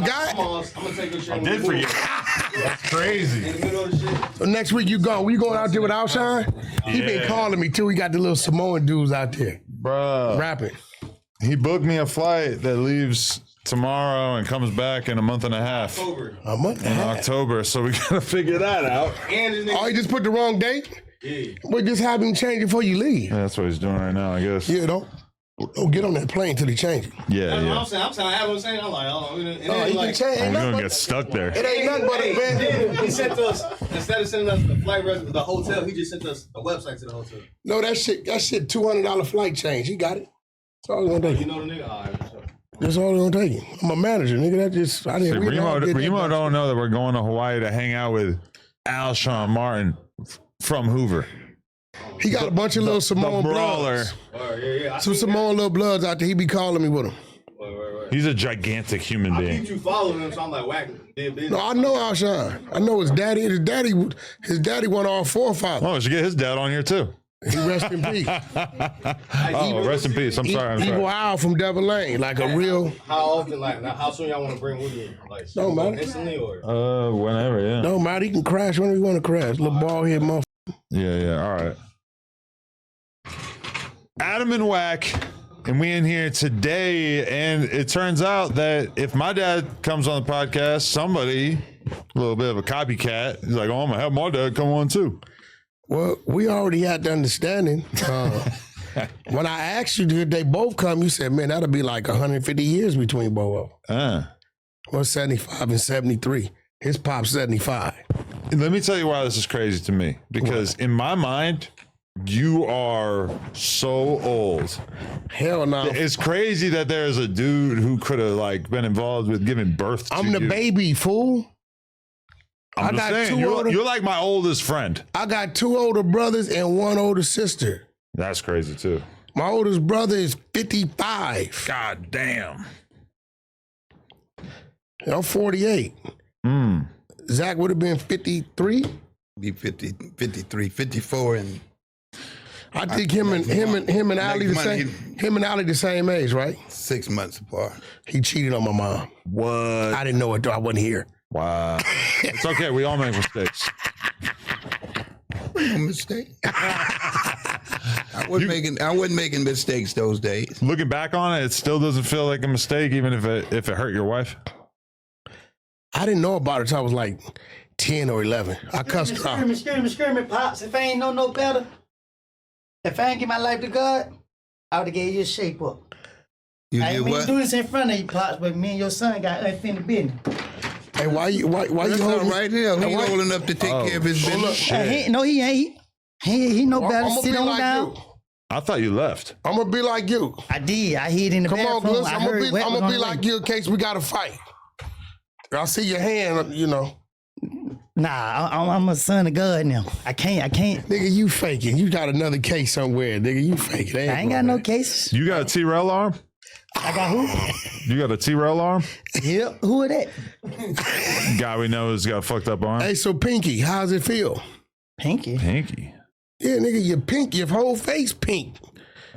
forgot? I'm gonna take your shit. I did forget. That's crazy. In the middle of the shit. So next week you going? We going out there with Alshon? He been calling me too. He got the little Samoan dudes out there, Bruh. rapping. He booked me a flight that leaves tomorrow and comes back in a month and a half. A month and a In half. October, so we gotta figure that out. And this Oh, nigga. he just put the wrong date? Yeah. Well, just have him change it before you leave. Yeah, that's what he's doing right now, I guess. Yeah, don't get on that plane till they change it. Yeah, That's what yeah. I'm saying. I'm saying. I'm saying. I'm like, oh, it Oh, ain't you like. can change. We're Ain't nothing gonna but, get stuck there. it ain't nothing but a bed. Then he sent us, instead of sending us the flight reservation, the hotel, he just sent us a website to the hotel. No, that shit $200 flight change. He got it. That's all it's gonna take. You know the nigga? All right, so. That's all it's gonna take him. I'm a manager, nigga. That just I didn't. See, we all did that. Remo don't know that we're going to Hawaii to hang out with Alshon Martin from Hoover. He got a bunch of little The Samoan brawler. bloods. All right, yeah. I Some seen Samoan little bloods out there. He be calling me with them. that. He's a gigantic human I being. keep you following him, so I'm like, Wack did business. No, I know Alshon. I know his daddy. His daddy won all forefathers. Oh, we should get his dad on here too. He rest in peace. Oh, rest in peace. I'm sorry. Eagle Owl from Devil Lane, like a real. How often, like, now, how soon y'all want to bring Woody in? Like, Don't matter. instantly or? Whenever, yeah. No matter, he can crash whenever he want to crash. Little bald head motherfucker. Yeah, all right. Adam and Wack, and we in here today, and it turns out that if my dad comes on the podcast, somebody, a little bit of a copycat, he's like, oh, I'm gonna have my dad come on too. Well, we already had the understanding. When I asked you, did they both come? You said, man, that'll be like 150 years between both of them. Well, 75 and 73. His pop's 75. Let me tell you why this is crazy to me. Because in my mind, you are so old. Hell no. It's crazy that there's a dude who could have like been involved with giving birth to I'm the you. baby, fool. I'm just saying, you're like my oldest friend. I got 2 older brothers and 1 older sister. That's crazy too. My oldest brother is 55. God damn. I'm 48. Zach would have been 53. Be 50, 53, 54, and I think him and Ali the next month, same. Him and Ali the same age, right? 6 months apart. He cheated on my mom. What? I didn't know it though. I wasn't here. Wow. It's okay. We all make mistakes. No mistake. I wasn't making mistakes those days. Looking back on it, it still doesn't feel like a mistake, even if it hurt your wife. I didn't know about it until I was like 10 or 11. I cussed her out. Screaming, Pops. If I ain't know no better, if I ain't give my life to God, I would have gave you a shape up. You I did ain't mean to what? do this in front of you, Pops, but me and your son got unfinished business. Hey, why you That's holding all right here. He's old enough to take care of his business. He ain't. He know better. I'm gonna Sit be on like down. you. I thought you left. I'm gonna be like you. I did. I hid in the Come on, bathroom. Gliss. I I'm heard Wack was gonna on be the like way. you in case we got to fight. I see your hand, you know. Nah, I'm a son of God now. I can't. Nigga, you faking. You got another case somewhere, nigga. You faking. I ain't got no cases. You got a T-Rail arm? I got who? You got a T-Rail arm? Yep. Who are that? Guy we know has got a fucked up arm. Hey, so Pinky, how's it feel? Pinky. Pinky. Yeah, nigga, your pink, your whole face pink.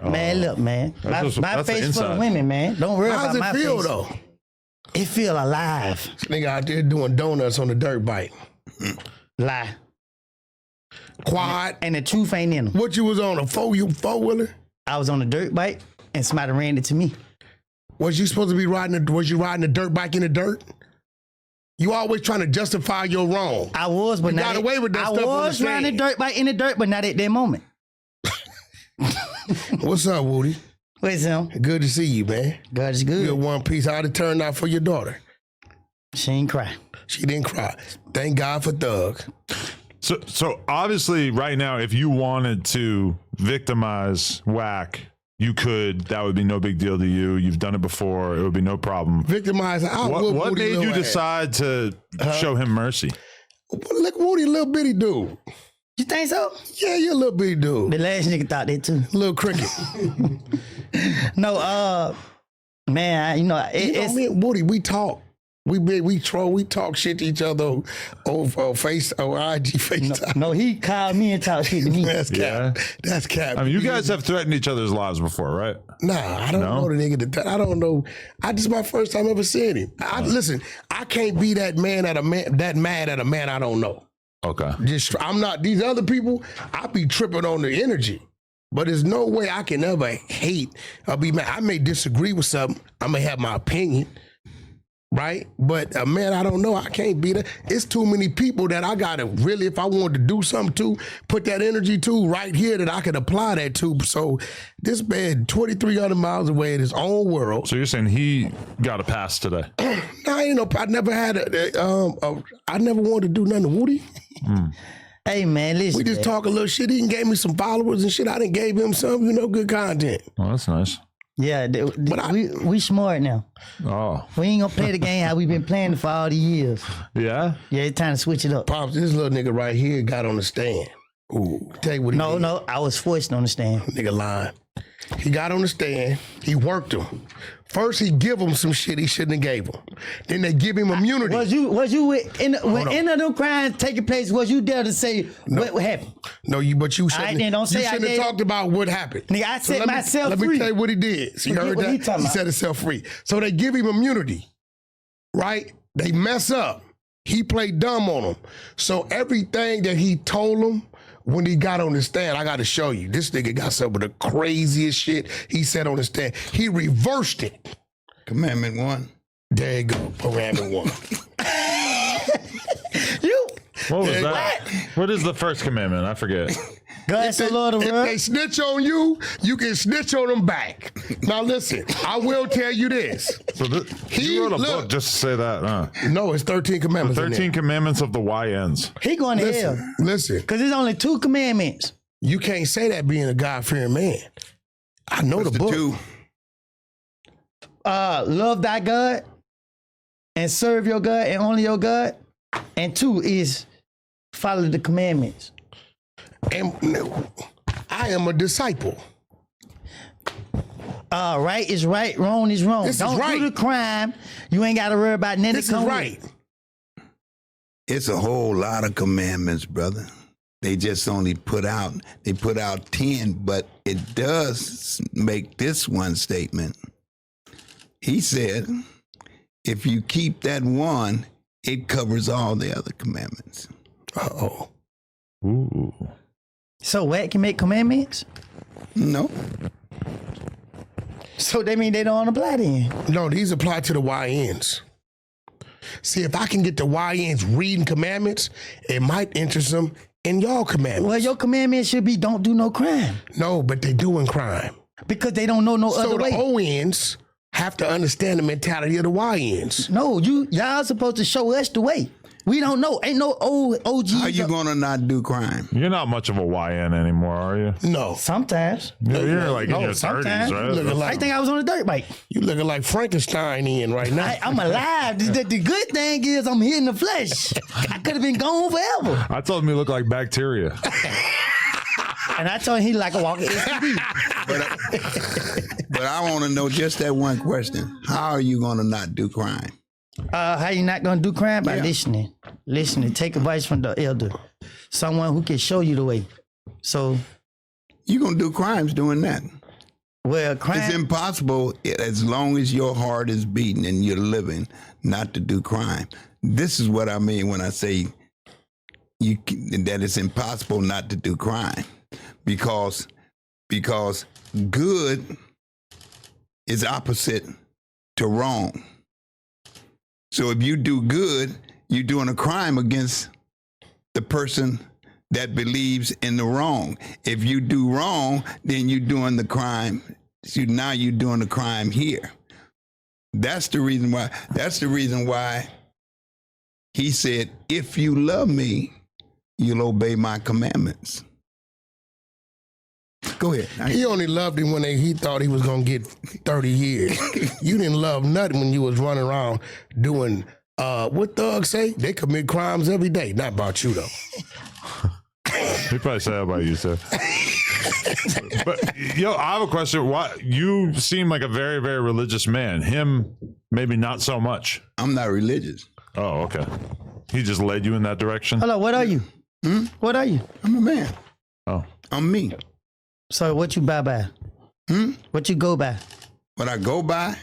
Man, look, man. My that's the face for inside. the women, man. Don't worry How's about it my feel face. though? It feel alive. Nigga out there doing donuts on the dirt bike. Lie. Quad. And the truth ain't in them. What you was on, a four-wheeler? I was on a dirt bike and somebody ran it to me. Was you supposed to be was you riding a dirt bike in the dirt? You always trying to justify your wrong. I was, but You not got at- away with that I stuff on the was riding a sand. dirt bike in the dirt, but not at that moment. What's up, Woody? Where's him? Good to see you, man. God is Good good. one piece. How'd it turn out for your daughter? She ain't cry. She didn't cry. Thank God for Thug. So obviously right now, if you wanted to victimize Wack, you could. That would be no big deal to you. You've done it before. It would be no problem. Victimized. What made you decide to show him mercy? Look, Woody, little bitty dude. You think so? Yeah, you're a little bitty dude. The last nigga thought that too. Little cricket. No, man, You know it's me and Woody, we talk. We troll, we talk shit to each other on IG FaceTime. No, he called me and talked shit to me. That's cap. That's cap. I mean, you guys have threatened each other's lives before, right? Nah, I don't know the nigga. I don't know. This is my first time ever seeing him. Listen, I can't be that mad at a man I don't know. Okay. I'm not. These other people, I be tripping on the energy. But there's no way I can ever hate or be mad. I may disagree with something. I may have my opinion. Right? But man, I don't know. I can't be that. It's too many people that I got to really, if I wanted to do something to, put that energy to right here that I could apply that to. So this man, 2,300 miles away in his own world. So you're saying he got a pass today? No, I never had I never wanted to do nothing to Woody. Hey, man, listen. We just talk a little shit. He gave me some followers and shit. I done gave him some, good content. Oh, that's nice. Yeah, we smart now. Oh. We ain't gonna play the game how we been playing for all the years. Yeah? Yeah, it's time to switch it up. Pops, this little nigga right here got on the stand. Ooh. Tell you what he did. No, I was forced on the stand. Nigga lying. He got on the stand. He worked him. First, he give him some shit he shouldn't have gave him. Then they give him immunity. Was you when any of them crimes taking place? Was you there to say what happened? No, but you shouldn't. You shouldn't have talked about what happened. Nigga, I set myself free. Let me tell you what he did. So you heard that? He set himself free. So they give him immunity, right? They mess up. He played dumb on them. So everything that he told them when he got on the stand, I got to show you. This nigga got some of the craziest shit he said on the stand. He reversed it. Commandment 1. There you go. Commandment 1. What was that? What is the first commandment? I forget. If they snitch on you, you can snitch on them back. Now listen, I will tell you this. So you wrote a book just to say that, huh? No, it's 13 commandments. The 13 commandments of the YNs. He going to hell. Listen. Because there's only 2 commandments. You can't say that being a God-fearing man. I know the book. 2? Love thy God and serve your God and only your God. And 2 is follow the commandments. And I am a disciple. Right is right, wrong is wrong. Don't do the crime. You ain't got to worry about nothing. This is right. It's a whole lot of commandments, brother. They just only put out 10, but it does make this one statement. He said, if you keep that one, it covers all the other commandments. Uh-oh. Ooh. So Wack can make commandments? No. So they mean they don't apply then? No, these apply to the YNs. See, if I can get the YNs reading commandments, it might interest them in y'all commandments. Well, your commandment should be don't do no crime. No, but they doing crime. Because they don't know no other way. So the ONs have to understand the mentality of the YNs. No, y'all supposed to show us the way. We don't know. Ain't no old OGs. How you gonna not do crime? You're not much of a YN anymore, are you? No. Sometimes. You're like in your 30s, right? I think I was on a dirt bike. You looking like Frankenstein in right now. I'm alive. The good thing is I'm here in the flesh. I could have been gone forever. I told him he looked like bacteria. And I told him he like a walking STD. But I want to know just that one question. How are you going to not do crime? How you not going to do crime? By listening. Listening. Take advice from the elder. Someone who can show you the way. So. You're going to do crimes doing that. Well, crime. It's impossible as long as your heart is beating and you're living not to do crime. This is what I mean when I say that it's impossible not to do crime. Because good is opposite to wrong. So if you do good, you're doing a crime against the person that believes in the wrong. If you do wrong, then you're doing the crime. So now you're doing the crime here. That's the reason why he said, if you love me, you'll obey my commandments. Go ahead. He only loved him when he thought he was going to get 30 years. You didn't love nothing when you was running around doing, what thugs say? They commit crimes every day. Not about you, though. He probably said that about you, too. But, yo, I have a question. Why you seem like a very, very religious man. Him, maybe not so much. I'm not religious. Oh, okay. He just led you in that direction? Hold on, what are you? What are you? I'm a man. Oh. I'm me. So what you by? What you go by? What I go by?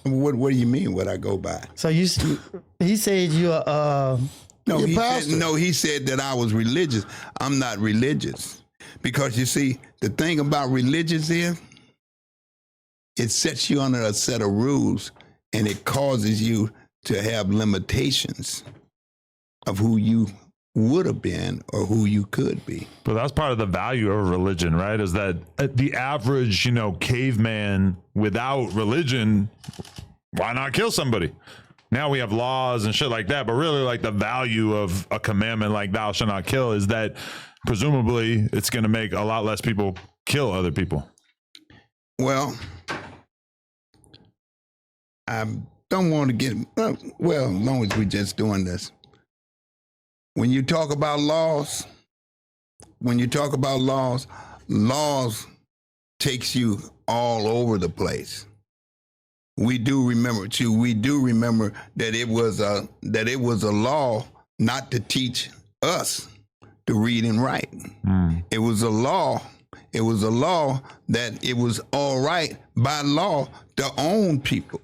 What do you mean? What I go by? So he said you're No, You're he said that I was religious. I'm not religious. Because you see, the thing about religious is it sets you under a set of rules and it causes you to have limitations of who you would have been or who you could be. But that's part of the value of religion, right? Is that the average, caveman without religion, why not kill somebody? Now we have laws and shit like that, but really like the value of a commandment like thou shalt not kill is that presumably it's going to make a lot less people kill other people. Well, I don't want to get, as long as we're just doing this. When you talk about laws, laws takes you all over the place. We do remember that it was a law not to teach us to read and write. It was a law that it was all right by law to own people.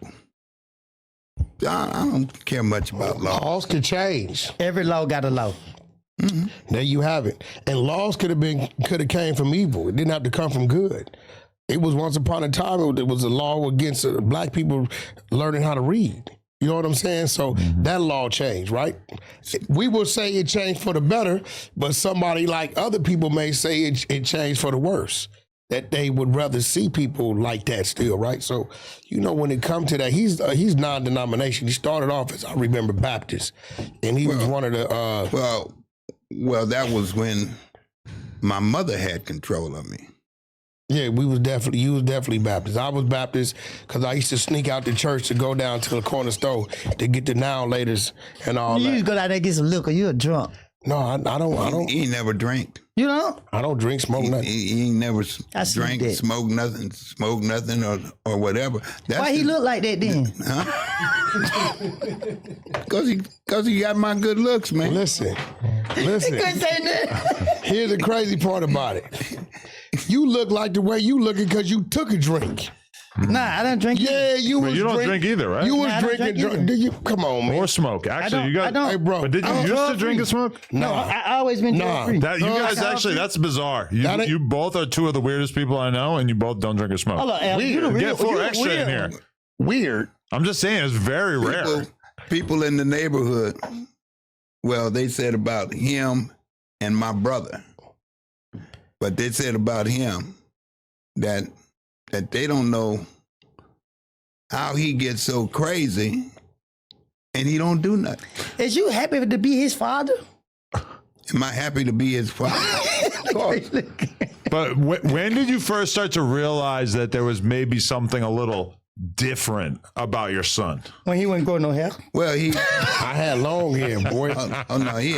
I don't care much about law. Laws can change. every law got a law. There you have it. And laws could have came from evil. It didn't have to come from good. It was once upon a time, it was a law against black people learning how to read. You know what I'm saying? So that law changed, right? We will say it changed for the better, but somebody like other people may say it changed for the worse. That they would rather see people like that still, right? So, when it comes to that, he's non-denomination. He started off as, I remember, Baptist, and he was one of the. Well, that was when my mother had control of me. Yeah, you was definitely Baptist. I was Baptist because I used to sneak out the church to go down to the corner store to get the now laters and all You that. just go down there and get some liquor. You're a drunk. No, I don't. He ain't never drank. You know? I don't drink, smoke nothing. He ain't never I see drank, that. smoked nothing or whatever. That's Why he look like that then? Because he got my good looks, man. Listen. Couldn't say that. Here's the crazy part about it. You look like the way you looking because you took a drink. Nah, I didn't drink. Yeah, you was. You don't drink either, right? You was Nah, I don't drinking. drink either. Do you? Come on, man. Or smoke. Actually, you got. I don't. Hey, bro. But did you I'm used to drug-free. drink and smoke? No, I always been Nah. drug-free. That you guys actually, that's bizarre. You both are two of the weirdest people I know, and you both don't drink or smoke. Hold on, Al, you the real, Get you four the extra in real- here. Weird. I'm just saying, it's very rare. People in the neighborhood, well, they said about him and my brother, but they said about him that they don't know how he gets so crazy and he don't do nothing. Is you happy to be his father? Am I happy to be his father? Of course. But when did you first start to realize that there was maybe something a little different about your son? When he wasn't growing no hair. Well, I had long hair, boy. oh no, he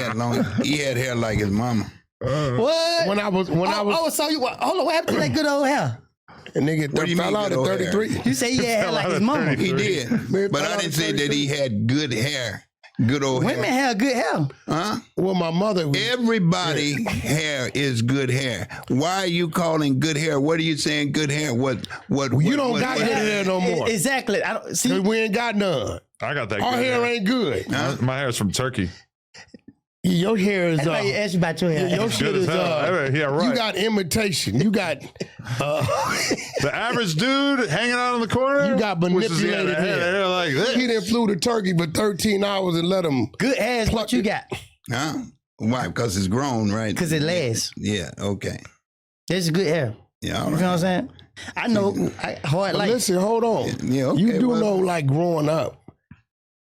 had hair like his mama. What? When I was, So you hold on, what happened to that good old hair? a nigga What do you fell mean out good at old 33. hair? You say he had hair like his mama. He did, but I didn't say that he had good hair, good old Women hair. have good hair. Huh? Well, my mother was. Everybody hair is good hair. Why are you calling good hair? What are you saying good hair? What You don't got good hair no more. Exactly. I don't see. Cause we ain't got none. I got that. Our good hair ain't good. My hair's from Turkey. Your hair is. That's why you asked you about your hair. Your shit Good as is. hell. Yeah, right. You got imitation. You got. The average dude hanging out in the corner. You got wishes he had manipulated a head of hair. hair like this. He done flew to Turkey for 13 hours and let him. Good hair is what you got. Huh? Why? Because it's grown, right? Because it lasts. Yeah. Okay. This is good hair. Yeah. All You know what I'm right. saying? I know. Hard like. Listen, hold on. Yeah. Okay, You do well, know, like growing up,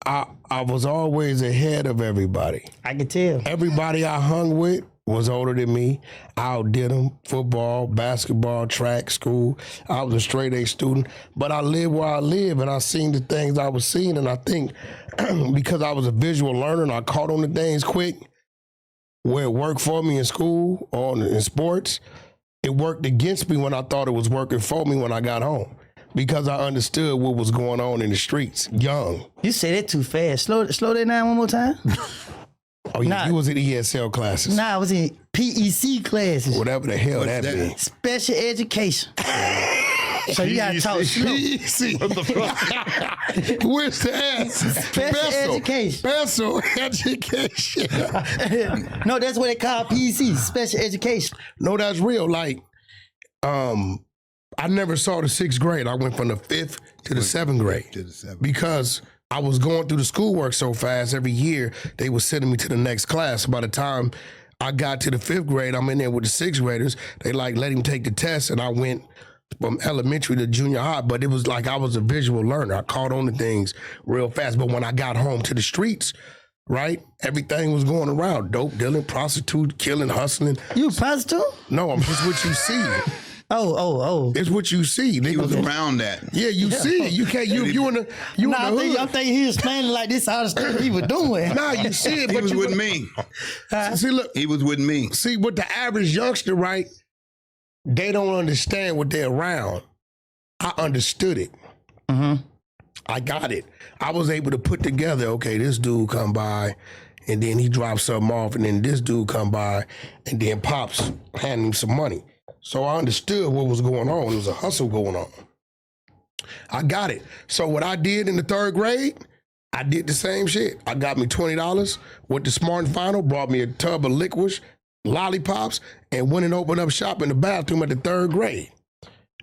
I was always ahead of everybody. I can tell. Everybody I hung with was older than me. I outdid them. Football, basketball, track, school. I was a straight A student. But I lived where I live, and I seen the things I was seeing. And I think because I was a visual learner and I caught on the things quick, where it worked for me in school or in sports, it worked against me when I thought it was working for me when I got home. Because I understood what was going on in the streets, young. You said it too fast. Slow that down one more time. Oh, yeah, you was in ESL classes. Nah, I was in PEC classes. Whatever the hell that means. Special education. So you gotta talk slow. PEC. What the fuck? Where's the S? Special education. Special education. No, that's what they call PEC, special education. No, that's real. Like, I never saw the 6th grade. I went from the 5th to the 7th grade because I was going through the schoolwork so fast. Every year they were sending me to the next class. By the time I got to the 5th grade, I'm in there with the 6th graders. They like let him take the test, and I went from elementary to junior high. But it was like I was a visual learner. I caught on to things real fast. But when I got home to the streets, right, everything was going around: dope dealing, prostitute, killing, hustling. You a prostitute? No, I'm just what you see. Oh. It's what you see. He was around that. Yeah, you see it. You can't. You in the hood. I'm thinking he was explaining like this all the stuff he was doing. Nah, you see it. He But was with me. See, look. He was with me. See, with the average youngster, right? They don't understand what they're around. I understood it. Mm-hmm. I got it. I was able to put together. Okay, this dude come by, and then he drops something off, and then this dude come by, and then Pops hand him some money. So I understood what was going on. There was a hustle going on. I got it. So what I did in the 3rd grade, I did the same shit. I got me $20, went to Smart and Final, brought me a tub of liquids, lollipops, and went and opened up shop in the bathroom at the 3rd grade.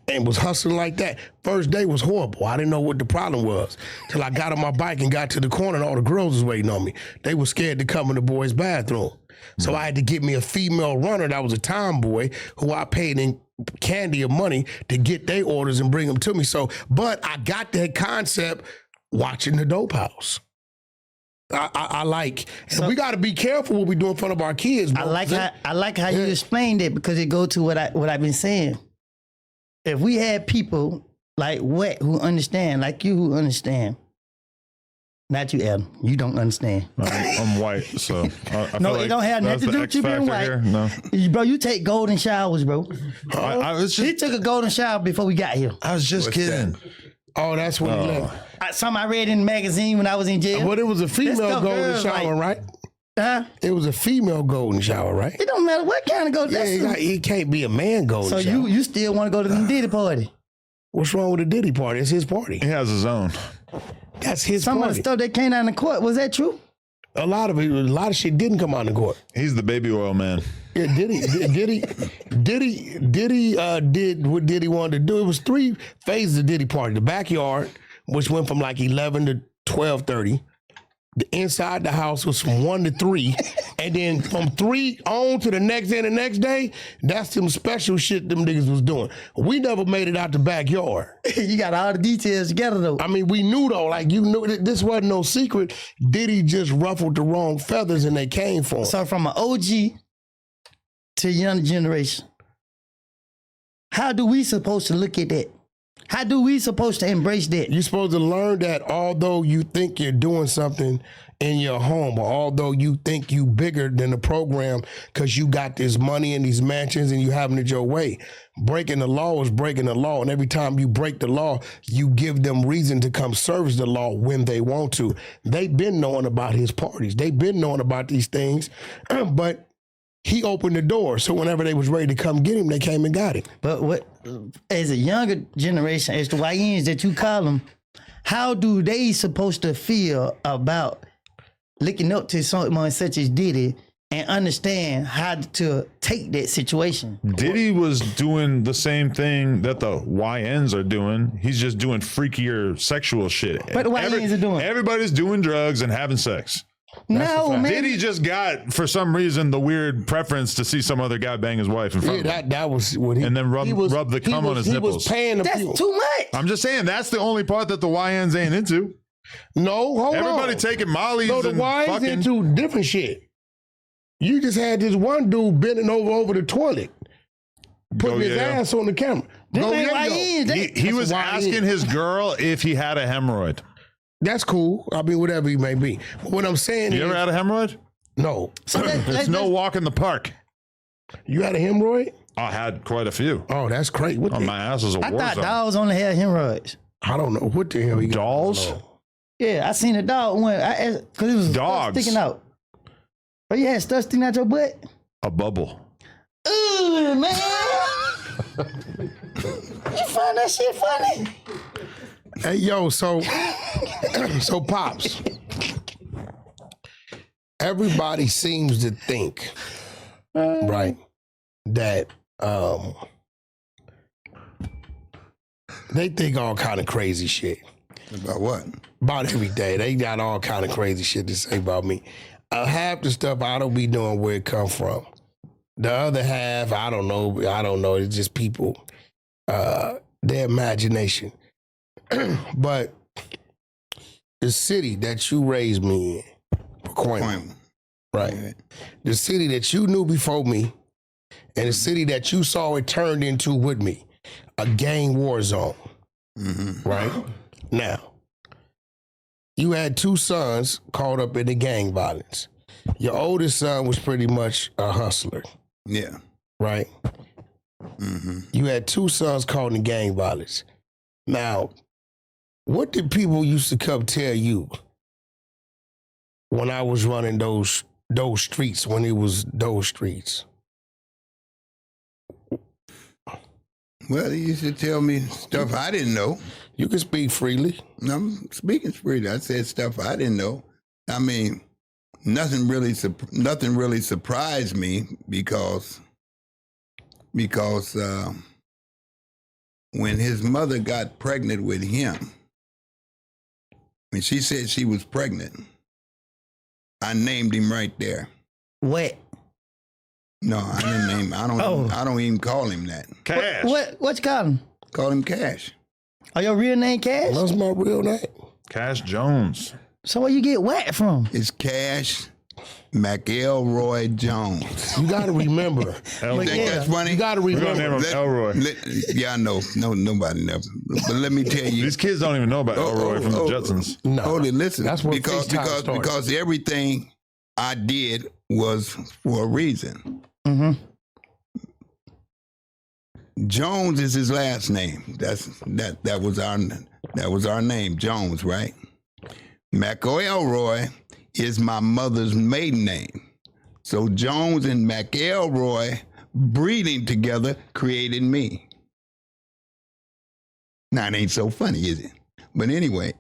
And was hustling like that. First day was horrible. I didn't know what the problem was till I got on my bike and got to the corner and all the girls was waiting on me. They were scared to come in the boys' bathroom. So I had to get me a female runner that was a tomboy who I paid in candy or money to get their orders and bring them to me. So, but I got that concept watching the Dope House. I like, and we got to be careful what we do in front of our kids. Bro. I like how you explained it because it go to what I've been saying. If we had people like Wack who understand, like you who understand. Not you, Adam. You don't understand. I'm white, so I no, feel it don't have nothing to do with you being white. Here. No, bro, you take golden showers, bro. He took a golden shower before we got here. I was just kidding. Oh, that's what he left. Something I read in the magazine when I was in jail. But it was a female golden shower, right? Huh? It was a female golden shower, right? It don't matter what kind of golden shower. He can't be a man golden shower. So you still want to go to the Diddy party? What's wrong with the Diddy party? It's his party. He has his own. That's his Some party. of the stuff that came out in the court, was that true? A lot of shit didn't come out in court. He's the baby oil man. Yeah, Diddy did what Diddy wanted to do. It was 3 phases of Diddy party. The backyard, which went from like 11 to 12:30. The inside the house was from 1 to 3. And then from 3 on to the next day and the next day, that's some special shit them niggas was doing. We never made it out the backyard. You got all the details together though. I mean, we knew though, like you knew this wasn't no secret. Diddy just ruffled the wrong feathers and they came for him. So from an OG to young generation, how do we supposed to look at that? How do we supposed to embrace that? You're supposed to learn that although you think you're doing something in your home, or although you think you bigger than the program because you got this money and these mansions and you having it your way, breaking the law is breaking the law. And every time you break the law, you give them reason to come service the law when they want to. They've been knowing about his parties. They've been knowing about these things, but he opened the door. So whenever they was ready to come get him, they came and got him. But what, as a younger generation, as the YNs that you call them, how do they supposed to feel about looking up to someone such as Diddy and understand how to take that situation? Diddy was doing the same thing that the YNs are doing. He's just doing freakier sexual shit. But the YNs are doing. Everybody's doing drugs and having sex. No, man. Diddy just got, for some reason, the weird preference to see some other guy bang his wife in front of him. That was what he... And then rub the cum on his nipples. He was paying the That's too much. I'm just saying, that's the only part that the YNs ain't into. No, hold on. Everybody taking mollies no, the and YNs fucking... into different shit. You just had this one dude bending over the toilet, putting his ass on the camera. He was asking his girl if he had a hemorrhoid. That's cool. I mean, whatever he may be. But what I'm saying You ever had a hemorrhoid? No. So It's no walk in the park. You had a hemorrhoid? I had quite a few. Oh, that's crazy. What Oh, the, my ass was a I war thought zone. dogs only had hemorrhoids. I don't know. What the hell he got Dolls? going on? Yeah, I seen a dog one because it was stuff Dogs. sticking out. Oh, you had stuff sticking out your butt? A bubble. Ooh, man. You find that shit funny? Hey, yo, so Pops, everybody seems to think, right, that they think all kind of crazy shit About what? about every day. They got all kind of crazy shit to say about me. Half the stuff I don't be knowing where it come from. The other half, I don't know. It's just people, their imagination. But the city that you raised me in, Pacoima, right? The city that you knew before me, and the city that you saw it turned into with me, a gang war zone, right? Now, you had two sons caught up in the gang violence. Your oldest son was pretty much a hustler, Yeah. right? You had two sons caught in gang violence. Now, what did people used to come tell you when I was running those streets, when it was those streets? Well, they used to tell me stuff I didn't know. You can speak freely. I'm speaking freely. I said stuff I didn't know. I mean, nothing really surprised me because when his mother got pregnant with him, when she said she was pregnant, I named him right there. What? No, I didn't name him. I don't even call him that. Cash. What you call him? Call him Cash. Are your real name Cash? That's my real name. Cash Jones. So where you get Wack from? It's Cash McElroy Jones. You got to remember. You think that's funny? You got to We're going to remember. name him Elroy. Yeah, I know. No, nobody never. But let me tell you. These kids don't even know about Elroy from the Jetsons. No. Hold it, listen. That's what FaceTime started. Because everything I did was for a reason. Jones is his last name. That was our name, Jones, right? McElroy is my mother's maiden name. So Jones and McElroy breeding together created me. Now it ain't so funny, is it? But anyway.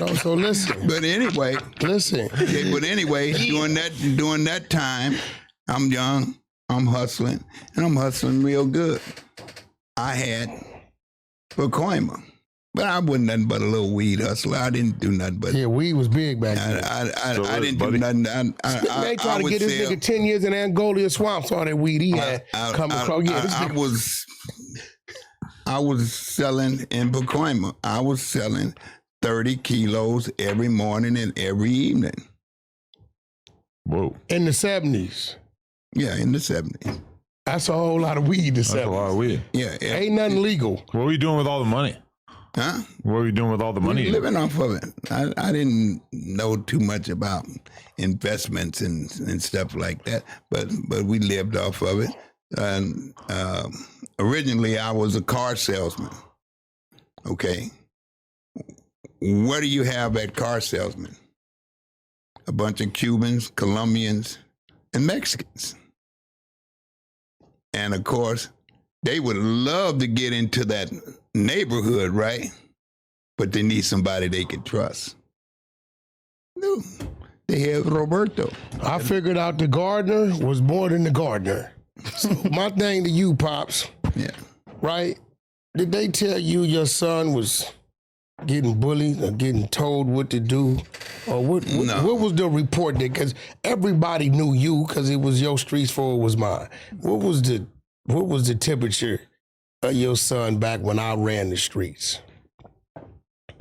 No, so listen. But anyway. Listen. Okay, but anyway, during that time, I'm young, I'm hustling, and I'm hustling real good. I had Pacoima, but I wasn't nothing but a little weed hustler. I didn't do nothing but. Yeah, weed was big back then. I didn't do nothing. They tried to get this nigga 10 years in Angola swamps, all that weed he had coming across. Yeah, this nigga. I was selling in Pacoima. I was selling 30 kilos every morning and every evening. Whoa. In the 70s. Yeah, in the 70s. That's a whole lot of weed in the 70s. That's a lot of weed. Yeah. Ain't nothing legal. What were you doing with all the money? Huh? What were you doing with all the money? Living off of it. I didn't know too much about investments and stuff like that, but we lived off of it. And originally, I was a car salesman. Okay. What do you have at car salesman? A bunch of Cubans, Colombians, and Mexicans. And of course, they would love to get into that neighborhood, right? But they need somebody they could trust. No, they have Roberto. I figured out the gardener was more than the gardener. So my thing to you, Pops, Yeah. right? Did they tell you your son was getting bullied or getting told what to do? Or what was the report there? Because everybody knew you because it was your streets before it was mine. What was the temperature of your son back when I ran the streets?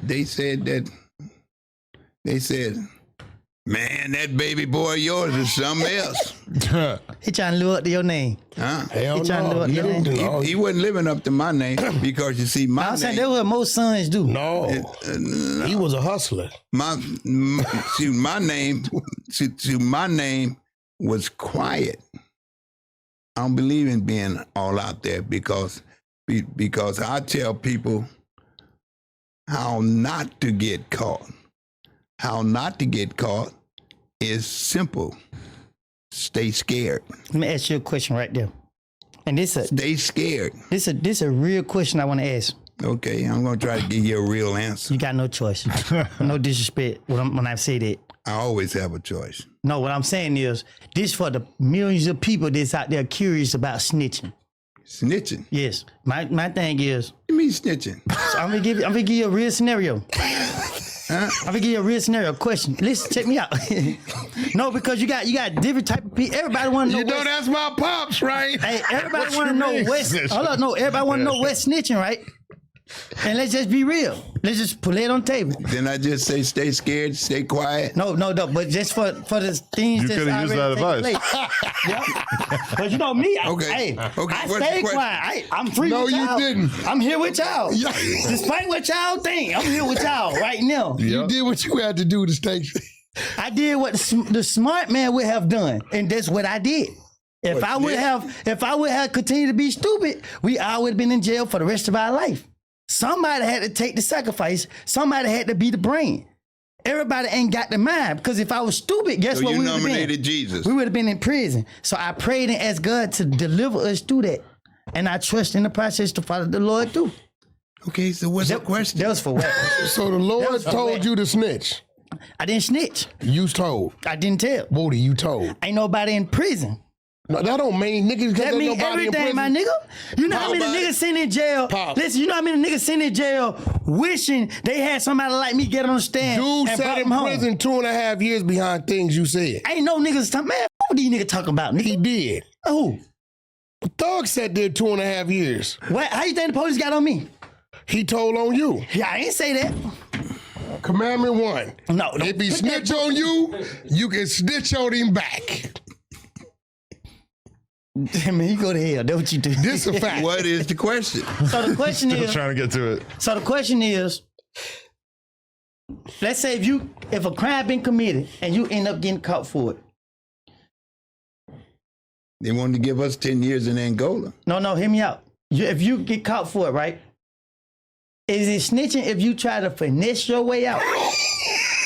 They said Man, that baby boy of yours is something else. He trying to live up to your name. Huh? Hell He trying to no. live up to your name. He wasn't living up to my name because you see, my I'm saying name. that's what most sons do. No. He was a hustler. My name was quiet. I don't believe in being all out there because I tell people how not to get caught. How not to get caught is simple. Stay scared. Let me ask you a question right there. And Stay scared. this a real question I want to ask. Okay, I'm gonna try to give you a real answer. You got no choice. No disrespect when I say that. I always have a choice. No, what I'm saying is this for the millions of people that's out there curious about snitching. Snitching? Yes. My thing is, What you mean snitching? so I'm gonna give you a real scenario. Huh? I'm gonna give you a real scenario question. Listen, check me out. No, because you got different type of people. Everybody want to know. You know that's my pops, right? Hey, everybody What want to you know mean, what's. snitching? Hold on, no. Everybody want to know what's snitching, right? And let's just be real. Let's just put it on the table. Then I just say stay scared, stay quiet. No. But just for the things You that's coulda used already that taking advice. place. Yep. But you know me. Okay. I Okay, stay what's the question? quiet. I'm free No, with you y'all. didn't. I'm here with y'all. Despite what y'all think, I'm here with y'all right now. You did what you had to do to stay. I did what the smart man would have done, and that's what I did. If I would have continued to be stupid, we all would have been in jail for the rest of our life. Somebody had to take the sacrifice. Somebody had to be the brain. Everybody ain't got the mind, because if I was stupid, guess So what you we would have nominated been? Jesus. We would have been in prison. So I prayed and asked God to deliver us through that, and I trust in the process to follow the Lord through. Okay, so what's the question? That was for what? So the Lord told you to snitch. I didn't snitch. You told. I didn't tell. Booty, you told. Ain't nobody in prison. No, that don't mean niggas. That mean everything, my nigga. You know how many niggas sitting in jail? Pop. Listen, you know how many niggas sitting in jail wishing they had somebody like me get on the stand Dude and sat brought in them home. prison 2.5 years behind things you said. Ain't no niggas talking, man, what these niggas talking about, He nigga? did. Who? Thug sat there 2.5 years. What? How you think the police got on me? He told on you. Yeah, I ain't say that. Commandment 1. No. don't If he put that- snitch on you, you can snitch on him back. Damn, man, you go to hell. That's what you do. This a fact. What is the question? So the question Still is, trying to get to it. let's say if a crime been committed and you end up getting caught for it. They wanted to give us 10 years in Angola. No, hear me out. If you get caught for it, right? Is it snitching if you try to finesse your way out?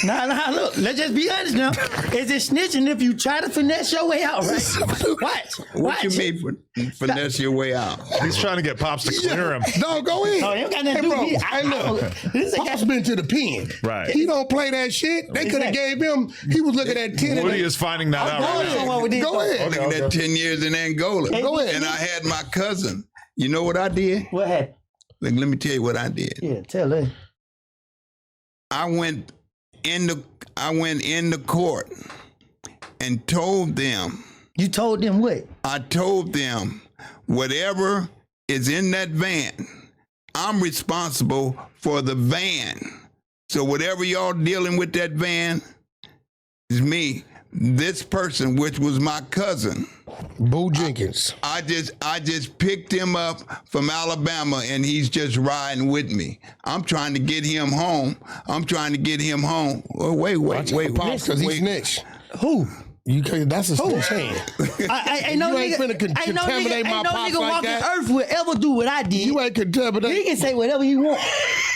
Nah, look, let's just be honest now. Is it snitching if you try to finesse your way out, right? Watch. What you mean finesse your way out? He's trying to get Pops to clear him. No, go in. No, you got nothing to Hey, do bro, with me. hey, look. This ain't Pops got- been to the pen. Right. He don't play that shit. They could have gave him, he was looking at 10 Woody is finding that out going right now. somewhere with this. Go ahead. Looking at 10 years in Angola. Go ahead. And I had my cousin. You know what I did? What happened? Let me tell you what I did. Yeah, tell her. I went in the court and told them, You told them what? I told them, whatever is in that van, I'm responsible for the van. So whatever y'all dealing with that van is me. This person, which was my cousin, Boo Jenkins. I just picked him up from Alabama, and he's just riding with me. I'm trying to get him home. Oh, wait. Pops, because he snitched. Who? You can't, that's a snitch hand. Ain't no You ain't nigga, finna ain't no contaminate nigga, my ain't no pops nigga like walking that. earth will ever do what I did. You ain't contaminate. He can say whatever he want.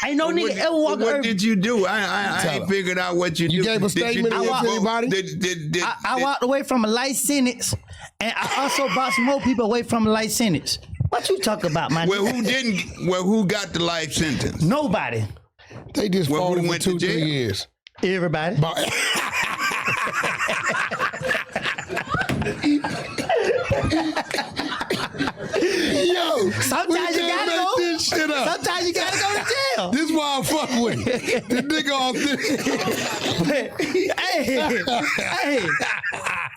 Ain't no nigga ever walk What earth. did you do? I Tell ain't her. figured out what you do. You gave a Did you statement do against a- anybody? I walked away from a life sentence, and I also brought some more people away from a life sentence. What you talk about, man? Who got the life sentence? Nobody. They just Well, fought who him for went to 2-3 jail? years. Everybody. Yo, Sometimes you gotta make go. this shit up. Sometimes you gotta go to jail. This is why I fuck with him. The nigga off this.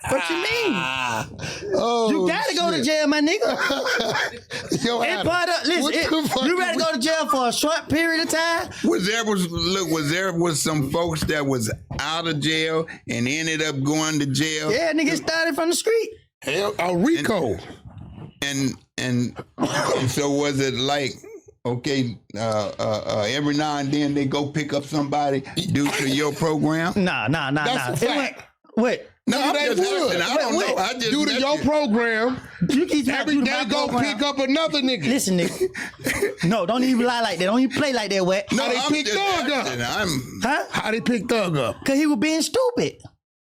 What you mean? Oh, You gotta go to jail, my nigga. Yo, It's Adam, part of, what listen, the fuck you rather go to jail for a short period of time? Was some folks that was out of jail and ended up going to jail? Yeah, nigga started from the street. Hell, Rico. And so was it like, okay, every now and then they go pick up somebody due to your program? Nah. That's a fact. Wait. No, I'm they just would. asking. I don't know. I just Due to met your you. program, You keep every day go pick up another nigga. Listen, nigga. No, don't even lie like that. Don't even play like that, Wack. How they I'm pick just Thug up? asking. Huh? How they pick Thug up? Cause he was being stupid.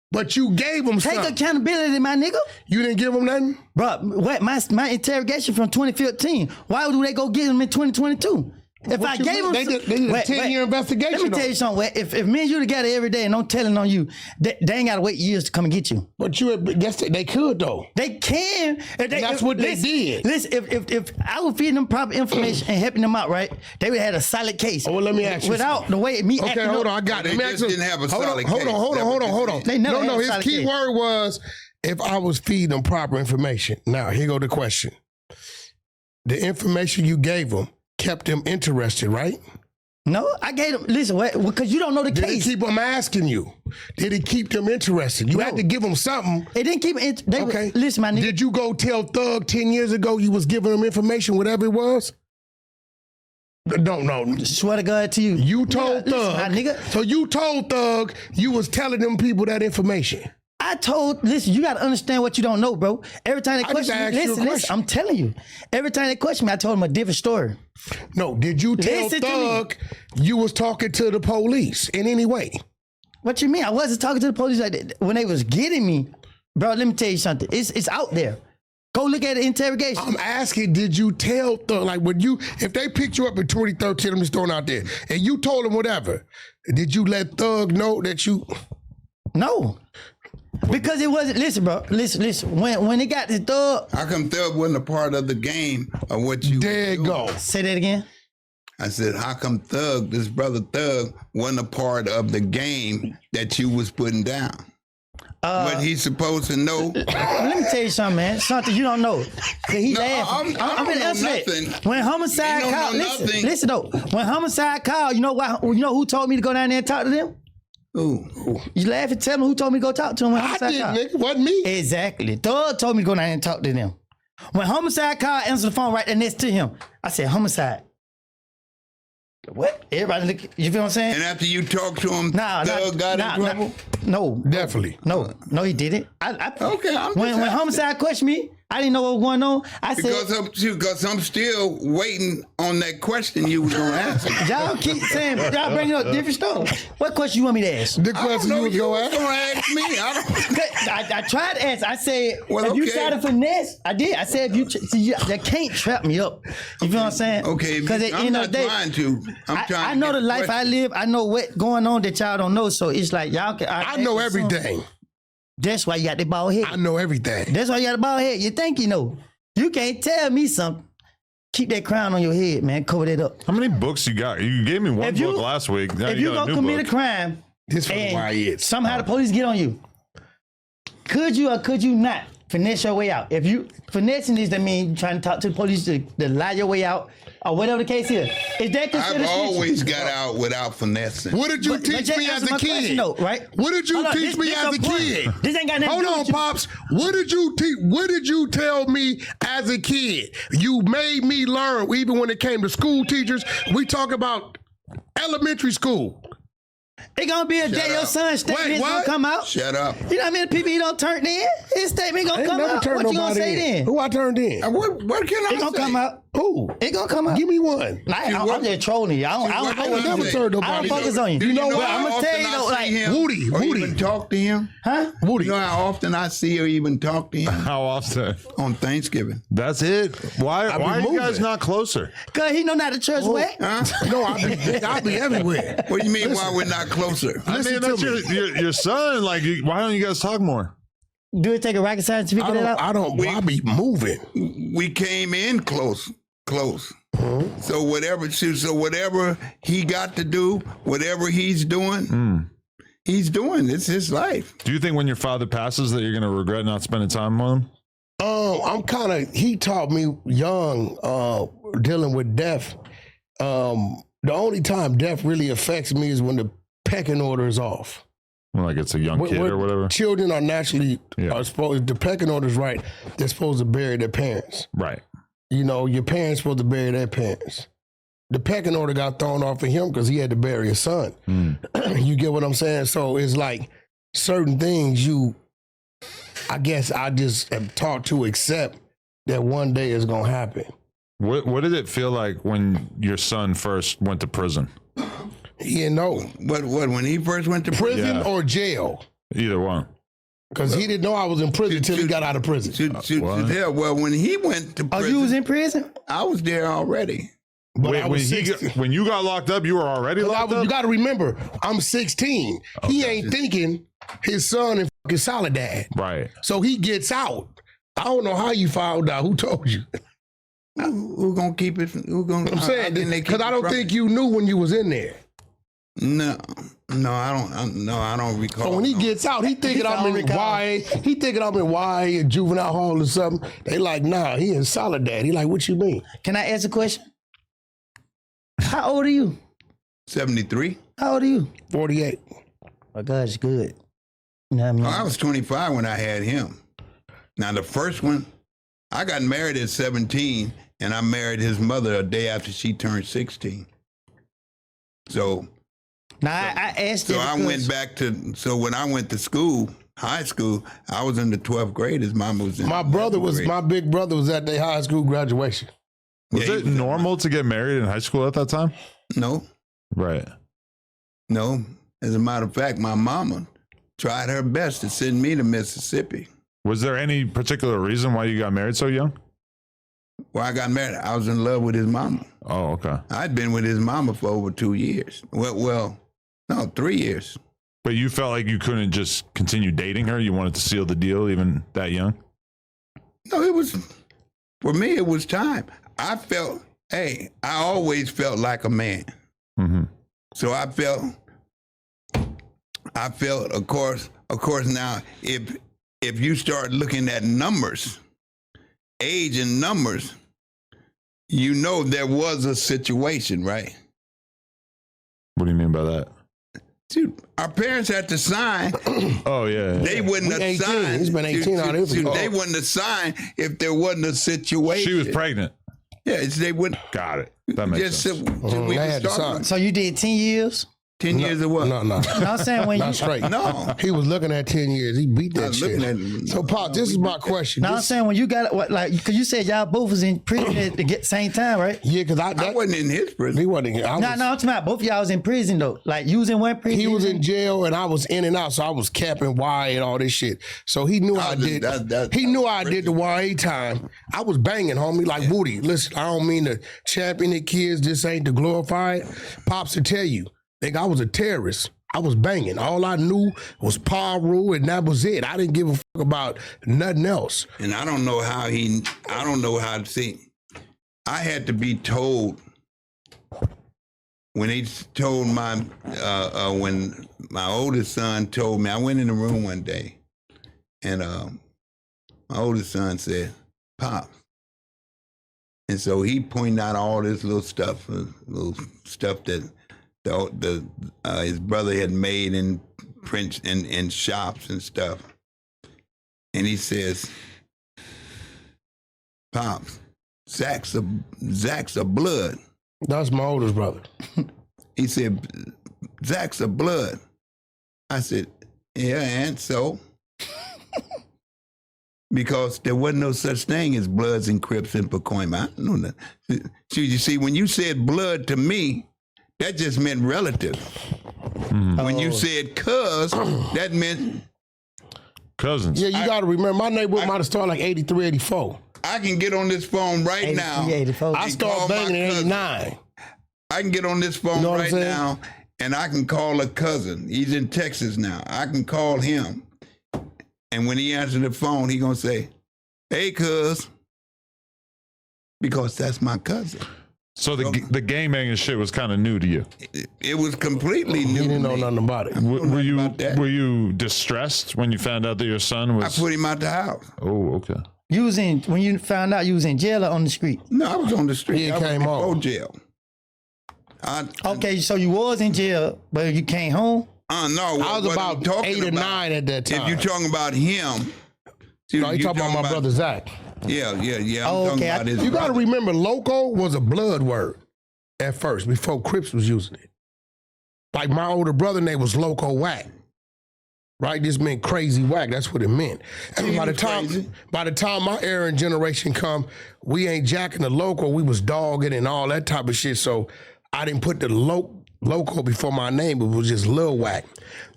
But you gave him Take something. accountability, my nigga. You didn't give him nothing? Bro, what my interrogation from 2015. Why would they go get him in 2022? If What I you gave mean? him, They did a 10-year investigation Let me on tell you it. something. Wack. If me and you together every day and don't telling on you, they ain't gotta wait years to come and get you. But they could though. They can. That's what they did. Listen, if I was feeding them proper information and helping them out, right, they would have had a solid case. Oh, well, let me ask you Without something. the way me Okay, acting hold up, on. I got it. They Let me ask just you- didn't have a hold on, solid hold case. on, hold That on, was hold on, the hold on. thing. They never had No, a his solid key case. word was if I was feeding them proper information. Now, here go the question. The information you gave them kept them interested, right? No, I gave them. Listen, because you don't know the Did it case. keep them asking you? Did it keep them interested? You had to give them something. It didn't keep it. They Okay. Listen, my nigga. Did you go tell Thug 10 years ago you was giving them information, whatever it was? Don't know. Swear to God to you. You told Nigga, listen, Thug. my nigga. So you told Thug you was telling them people that information. Listen, you got to understand what you don't know, bro. Every time they I just question me, asked you a listen, question. I'm telling you. Every time they question me, I told them a different story. No, did you tell Listen to me. Thug you was talking to the police in any way? What you mean? I wasn't talking to the police like that. When they was getting me, bro, let me tell you something. It's out there. Go look at the interrogation. I'm asking, did you tell Thug, like if they picked you up in 2013, I'm just throwing out there, and you told them whatever, did you let Thug know that you... No. Because it wasn't, listen, bro, listen. When it got to Thug, How come Thug wasn't a part of the game of what you There were you doing? go. say that again. I said, how come Thug, this brother Thug, wasn't a part of the game that you was putting down? What he's supposed to know? Let me tell you something, man. Something you don't know. 'Cause he No, laughing. I don't finna know answer that. nothing. When homicide You don't called, know nothing. listen though. When homicide called, you know who told me to go down there and talk to them? Ooh. You laugh and tell me who told me to go talk to them when I homicide did, called. nigga. Wasn't me. Exactly. Thug told me to go down there and talk to them. When homicide called, answer the phone right there next to him. I said, homicide. What? Everybody look, you feel what I'm saying? And after you talked to him, Thug got in trouble? No. Definitely. No, he didn't. Okay, I'm when just homicide questioned me, I didn't know what was going on. I said, Because I'm still waiting on that question you was gonna ask me. y'all keep saying, y'all bringing up different stuff. What question you want me to ask? The I don't question know, you was you going was to ask? gonna ask me. I tried to ask. I said, Well, if you okay. try to finesse, I did. I said, if you, they can't trap me up. You feel what I'm saying? Okay, Because at the I'm end of not the day, trying to. I'm trying I to know get the life I question. live. I know what going on that y'all don't know. So it's like y'all can. I know everything. That's why you got the bald head. I know everything. That's why you got the bald head. You think you know. You can't tell me something. Keep that crown on your head, man. Cover that up. How many books you got? You gave me one If you- book last week. Now If you you got gonna a new commit book. a crime This for the and YNs. somehow the police get on you, could you or could you not finesse your way out? If you finessing is that mean you trying to talk to the police to lie your way out or whatever the case is. Is that considered I've snitching? always got out without finessing. What did you But teach just me as answer a my question, kid? though, right? What did you Hold on, teach me this as a a point. kid? This ain't got nothing Hold to do on, with you. pops. What did you teach? What did you tell me as a kid? You made me learn. Even when it came to school teachers, we talk about elementary school. It gonna be a day your up. son's statement Wait, is gonna what? come out. Shut up. You know how many people he don't turn in? His statement I gonna ain't come never out. turned What you gonna nobody say in. then? Who I turned in? What can I It gonna say? come out. Who? It gonna come out. Give me one. I'm just trolling you. I don't what know can what I you say? turned I nobody don't focus in. on you. Do you know But how I'm gonna often tell you though, I like, see him Woody, or Woody. even talk to him? huh? Woody. You know how often I see or even talk to him? How often? On Thanksgiving. That's it. Why been are you guys moving. not closer? Cause he know not to trust Wack. Huh? No, I'll be everywhere. What do you mean why we're not closer? I mean, Listen that's to your son. Like, why don't you guys talk more? Do it take a rocket science to figure that out? I be moving. We came in close. So whatever he got to do, whatever he's doing, he's doing. It's his life. Do you think when your father passes that you're going to regret not spending time with him? He taught me young, dealing with death. The only time death really affects me is when the pecking order is off. Like it's a young kid or whatever? Children are naturally, the pecking order is right. They're supposed to bury their parents. Right. You know, your parents supposed to bury their parents. The pecking order got thrown off of him because he had to bury his son. You get what I'm saying? So it's like certain things I guess I just am taught to accept that one day is going to happen. What did it feel like when your son first went to prison? He didn't know. What, when he first went to Prison or jail? Either one. Because he didn't know I was in prison until he got out of prison. Well, when he went to prison. Oh, you was in prison? I was there already. But Wait, when you got locked up, you were already locked up? You got to remember, I'm 16. Okay. He ain't thinking his son in fucking Soledad. Right. So he gets out. I don't know how you found out. Who told you? Who gonna keep it? I'm saying, because I don't think you knew when you was in there. No, I don't recall. So when he gets out, he thinking I'm in YA. He thinking I'm in YA or juvenile hall or something. They like, nah, he in Soledad. He like, what you mean? Can I ask a question? How old are you? 73. How old are you? 48. My gosh, good. You know what I mean? I was 25 when I had him. Now the first one, I got married at 17, and I married his mother a day after she turned 16. So. Now I asked you. So I went back to. So when I went to school, high school, I was in the 12th grade. His mom was in. My big brother was at their high school graduation. Was it normal to get married in high school at that time? No. Right. No. As a matter of fact, my mama tried her best to send me to Mississippi. Was there any particular reason why you got married so young? Well, I got married. I was in love with his mama. Oh, okay. I'd been with his mama for over 2 years. Well, no, 3 years. But you felt like you couldn't just continue dating her? You wanted to seal the deal even that young? No, for me, it was time. I always felt like a man. Mm-hmm. So I felt, of course now, if you start looking at numbers, age and numbers, you know there was a situation, right? What do you mean by that? Dude, our parents had to sign. Oh, yeah. They wouldn't have 18. signed. He's been 18 out of it. They wouldn't have signed if there wasn't a situation. She was pregnant. Yeah, they wouldn't. Got it. That makes sense. They had to sign. So you did 10 years? 10 years of what? No. I'm saying when Not straight. No. He was looking at 10 years. He beat that shit. So, Pop, this is my question. I'm saying when you got because you said y'all both was in prison at the same time, right? Yeah, because I wasn't in his prison. He wasn't. No, I'm talking about both of y'all was in prison though. Like you was in one prison. He was in jail and I was in and out, so I was capping Y and all this shit. So he knew I did. He knew I did the YA time. I was banging, homie. Like Woody, listen, I don't mean to champion the kids. This ain't to glorify it. Pops will tell you. Think I was a terrorist. I was banging. All I knew was power rule, and that was it. I didn't give a fuck about nothing else. And I don't know how to see. I had to be told when he told when my oldest son told me. I went in the room one day, and my oldest son said, "Pop." And so he pointed out all this little stuff that his brother had made in prints in shops and stuff. And he says, "Pops, Zach's a blood." That's my oldest brother. He said, "Zach's a blood." I said, "Yeah, and so?" Because there wasn't no such thing as Bloods and Crips in Pacoima. I don't know that. You see, when you said blood to me, that just meant relative. When you said cuz, that meant cousins. Yeah, you got to remember, my neighborhood might have started like 83, 84. I can get on this phone right now. 84. I started banging in 89. I can get on this phone You know right now, and I can call a cousin. He's in Texas now. I can call him. And when he answers the phone, he going to say, "Hey, cuz," because that's my cousin. So the gang banging shit was kind of new to you. It was completely new. He didn't to know me. nothing about it. Were you distressed when you found out that your son was? I put him out the house. Oh, okay. When you found out you was in jail or on the street? No, I was on the street. He I was came before home. jail. Okay, so you was in jail, but you came home? No, I was about 8 or 9 at that time. If you're talking about him, no, you talking about my brother Zach. Yeah. I'm Oh, talking okay. about his You got to brother. remember, loco was a blood word at first, before Crips was using it. Like my older brother name was Loco Wack. Right? This meant crazy whack. That's what it meant. And by the time my era and generation come, we ain't jacking the loco. We was dogging and all that type of shit. So I didn't put the loco before my name. It was just Lil Wack.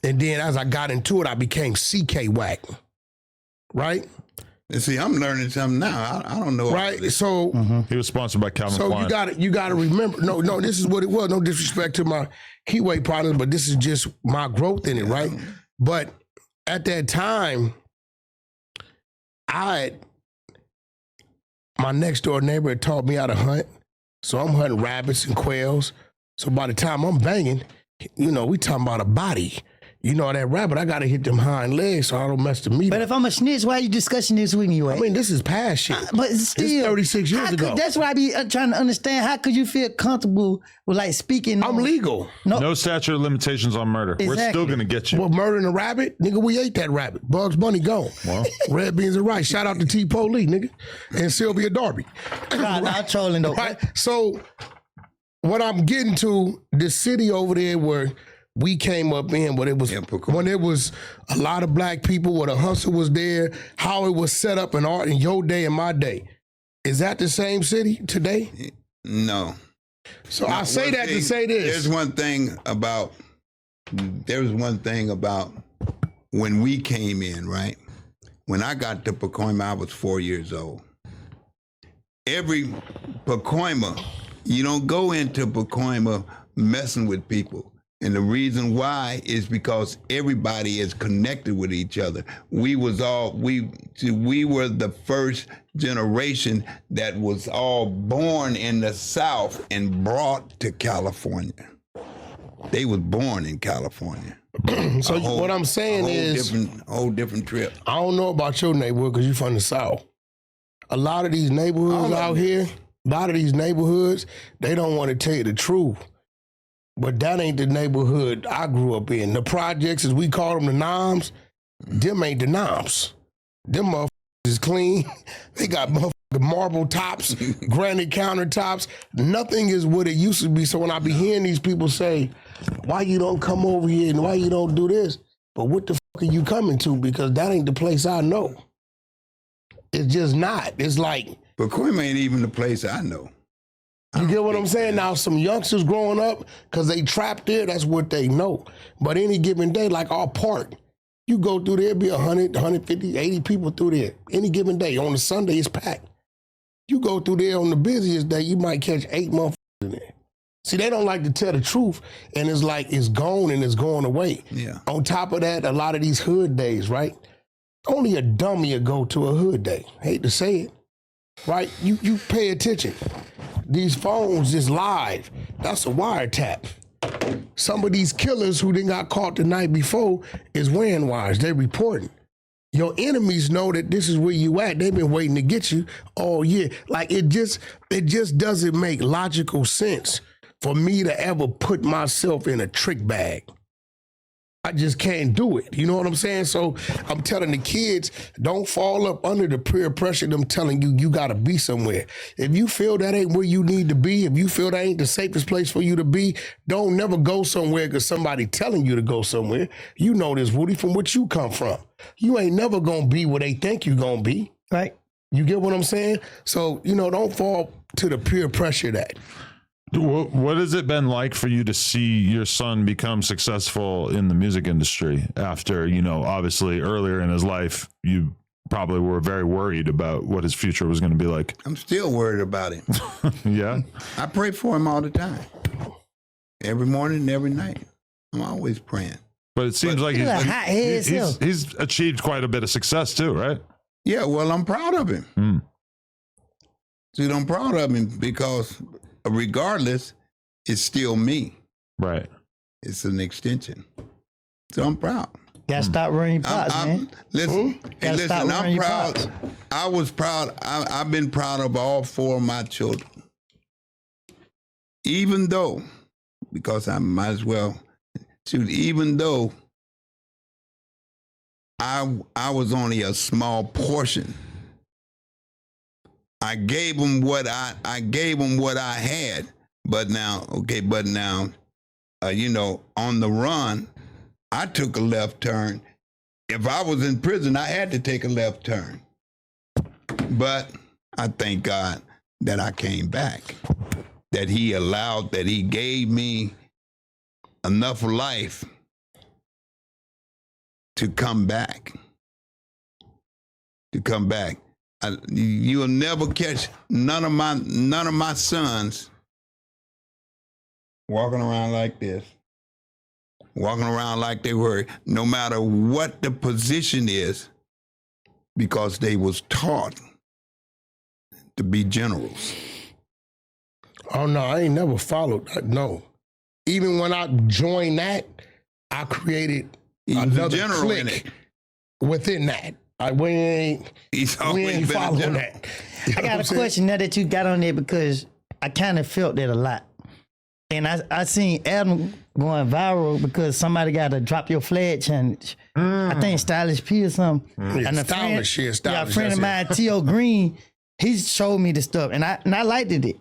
And then as I got into it, I became CK Wack. Right? And see, I'm learning something now. I don't know. Right? So He was sponsored by Calvin So Klein. you gotta remember. No, this is what it was. No disrespect to my Keyway partners, but this is just my growth in it, right? But at that time, my next door neighbor had taught me how to hunt. So I'm hunting rabbits and quails. So by the time I'm banging, we talking about a body. That rabbit, I got to hit them hind legs so I don't mess the meat But up. if I'm a snitch, why are you discussing this with me, right? I mean, this is past shit. But still, This is 36 years ago. That's why I be trying to understand. How could you feel comfortable with like speaking? I'm legal. No statute of limitations on murder. We're Exactly. still going to get you. Well, murdering a rabbit? Nigga, we ate that rabbit. Bugs Bunny gone. Red beans and rice. Shout out to T-Police, nigga. And Sylvia Darby. I'm trolling though. Right? So, what I'm getting to, the city over there where we came up in, when it was a lot of black people, where the hustle was there, how it was set up in art in your day and my day. Is that the same city today? No. So I say that to say this. There's one thing about when we came in, right? When I got to Pacoima, I was 4 years old. Every Pacoima, you don't go into Pacoima messing with people. And the reason why is because everybody is connected with each other. We were the first generation that was all born in the South and brought to California. They was born in California. So what I'm saying is, whole different trip. I don't know about your neighborhood because you're from the South. A lot of these neighborhoods out here, they don't want to tell you the truth. But that ain't the neighborhood I grew up in. The projects, as we call them, the noms, them ain't the noms. Them motherfuckers is clean. They got motherfucking marble tops, granite countertops. Nothing is what it used to be. So when I be hearing these people say, why you don't come over here and why you don't do this? But what the fuck are you coming to? Because that ain't the place I know. It's just not. It's like... Pacoima ain't even the place I know. You get what I'm saying? Now, some youngsters growing up, because they trapped there, that's what they know. But any given day, like our park, you go through there, be 100, 150, 80 people through there. Any given day. On a Sunday, it's packed. You go through there on the busiest day, you might catch 8 motherfuckers in there. See, they don't like to tell the truth, and it's like it's gone and it's going away. Yeah. On top of that, a lot of these hood days, right? Only a dummy will go to a hood day. Hate to say it, right? You pay attention. These phones is live. That's a wiretap. Some of these killers who didn't got caught the night before is wearing wires. They reporting. Your enemies know that this is where you at. They've been waiting to get you all year. Like it just doesn't make logical sense for me to ever put myself in a trick bag. I just can't do it. You know what I'm saying? So I'm telling the kids, don't fall up under the peer pressure them telling you got to be somewhere. If you feel that ain't where you need to be, if you feel that ain't the safest place for you to be, don't never go somewhere because somebody telling you to go somewhere. You know this, Woody, from where you come from. You ain't never going to be where they think you going to be. Right. You get what I'm saying? So, don't fall to the peer pressure that. What has it been like for you to see your son become successful in the music industry after, obviously earlier in his life, you probably were very worried about what his future was going to be like? I'm still worried about him. Yeah? I pray for him all the time. Every morning and every night. I'm always praying. But it seems like he's achieved quite a bit of success too, right? Yeah, well, I'm proud of him. See, I'm proud of him because regardless, it's still me. Right. It's an extension. So I'm proud. Gotta stop running your pots, man. Listen, Gotta stop I'm running your proud. pots. I was proud. I've been proud of all 4 of my children. Even though, because I might as well, shoot, even though I was only a small portion, I gave them what I gave them what I had. But now, you know, on the run, I took a left turn. If I was in prison, I had to take a left turn. But I thank God that I came back, that he gave me enough life to come back. You'll never catch none of my sons walking around like this, walking around like they were, no matter what the position is, because they was taught to be generals. Oh no, I ain't never followed that. No. Even when I joined that, I created another general clique in it. within that. We ain't always been a following general. that. I got a question now that you got on there because I kind of felt that a lot. And I seen Adam going viral because somebody got a drop your flag challenge. I think Stylish P or something. Yeah, and Stylish, yeah, Stylish, a friend of mine, that's T.O. Green, he showed me the stuff and I liked it.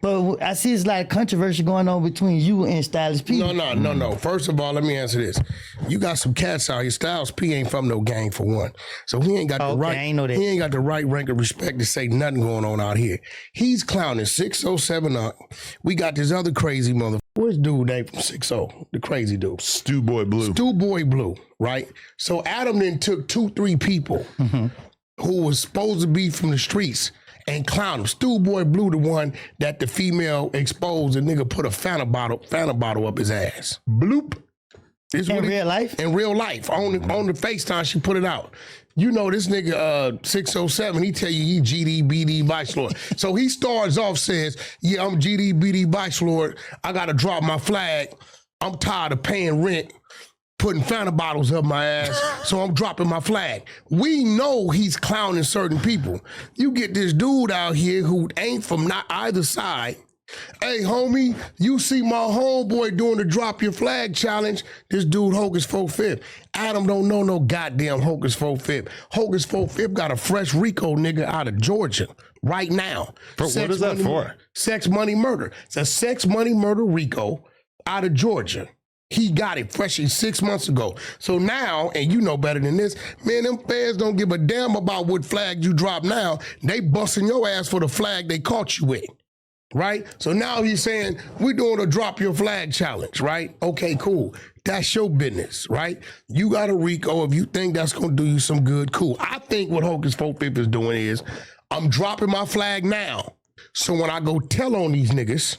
But I see it's like controversy going on between you and Stylish P. No. First of all, let me answer this. You got some cats out here. Styles P ain't from no gang for one. So he ain't got the right. I ain't know that. He ain't got the right rank of respect to say nothing going on out here. He's clowning 607 up. We got this other crazy mother. Where's dude named from 60? The crazy dude. Stu Boy Blue. Stu Boy Blue, right? So Adam then took 2-3 people who was supposed to be from the streets and clown him. Stu Boy Blue, the one that the female exposed, the nigga put a Fanta bottle up his ass. Bloop. This In what real life? In real life. On the FaceTime, she put it out. You know this nigga 607, he tell you he GD, BD, Vice Lord. So he starts off, says, yeah, I'm GD, BD, Vice Lord. I got to drop my flag. I'm tired of paying rent, putting Fanta bottles up my ass, so I'm dropping my flag. We know he's clowning certain people. You get this dude out here who ain't from not either side. Hey, homie, you see my homeboy doing the drop your flag challenge. This dude, Hocus 4-5. Adam don't know no goddamn Hocus 4-5. Hocus 4-5 got a fresh Rico nigga out of Georgia right now. What is that for? Sex, money, murder. It's a sex, money, murder Rico out of Georgia. He got it fresh 6 months ago. So now, and you know better than this, man, them fans don't give a damn about what flag you drop now. They busting your ass for the flag they caught you with. Right? So now he's saying, we're doing a drop your flag challenge, right? Okay, cool. That's your business, right? You got a Rico. If you think that's going to do you some good, cool. I think what Hocus 4-5 is doing is, I'm dropping my flag now. So when I go tell on these niggas,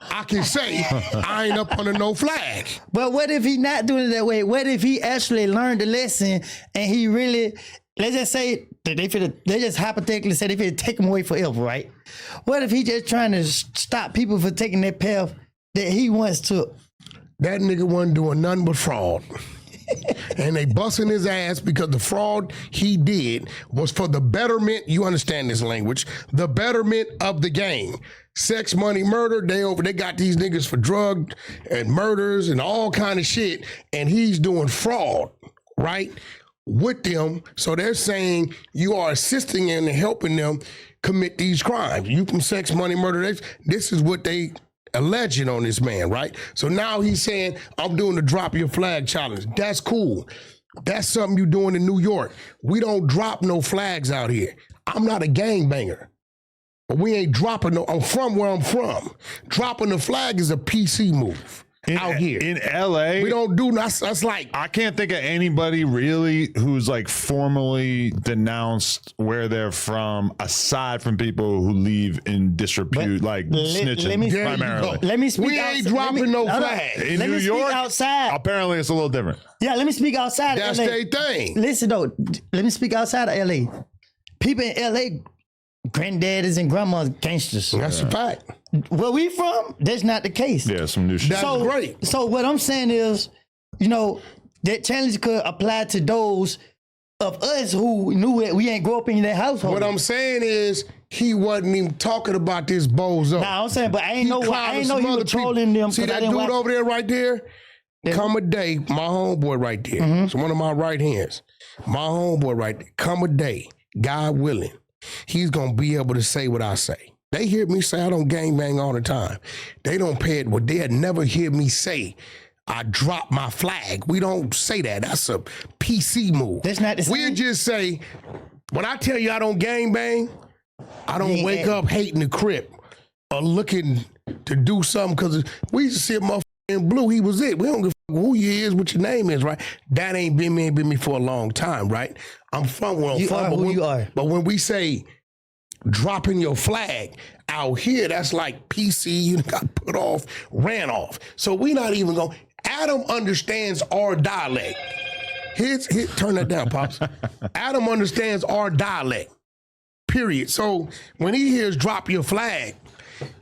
I can say I ain't up under no flag. But what if he not doing it that way? What if he actually learned the lesson and he really, let's just say that they just hypothetically say they finna take him away forever, right? What if he just trying to stop people from taking that path that he once took? That nigga wasn't doing nothing but fraud. And they busting his ass because the fraud he did was for the betterment, you understand this language, the betterment of the game. Sex, money, murder, they got these niggas for drug and murders and all kind of shit, and he's doing fraud, right, with them. So they're saying you are assisting and helping them commit these crimes. You from sex, money, murder, this is what they alleging on this man, right? So now he's saying, I'm doing the drop your flag challenge. That's cool. That's something you doing in New York. We don't drop no flags out here. I'm not a gangbanger. But we ain't dropping no, I'm from where I'm from. Dropping the flag is a PC move. Out here in LA, we don't do that's like, I can't think of anybody really who's like formally denounced where they're from, aside from people who leave in disrepute, like snitching primarily. Let me speak. We ain't dropping no flag in let New me York. Speak outside. Apparently, it's a little different. Yeah, let me speak outside. That's of LA. their thing. Listen though, let me speak outside of LA. People in LA granddaddies and grandmas gangsters. That's a fact. Where we from, that's not the case. Yeah, some new shit. That's great. So what I'm saying is, that challenge could apply to those of us who knew it. We ain't grow up in that household. What I'm saying is, he wasn't even talking about this bozo. Nah, I'm saying, but I ain't He know clowning he some was other trolling people. them. See 'cause I that didn't dude watch- over there right there? Yeah. Come a day, my homeboy right there. It's one of my right hands. My homeboy right there. Come a day, God willing, he's gonna be able to say what I say. They hear me say I don't gangbang all the time. They don't pay it. Well, they'll never hear me say I drop my flag. We don't say that. That's a PC move. That's not the same. We'll just say, when I tell you I don't gangbang, I don't Yeah, wake yeah. up hating the Crip or looking to do something because we used to see a motherfucker in blue. He was it. We don't give a fuck who you is, what your name is, right? That ain't been me for a long time, right? I'm from where I'm You from. are but who when, you are. But when we say dropping your flag out here, that's like PC, you got put off, ran off. So we not even going. Adam understands our dialect. Turn that down, Pops. Adam understands our dialect, period. So when he hears drop your flag,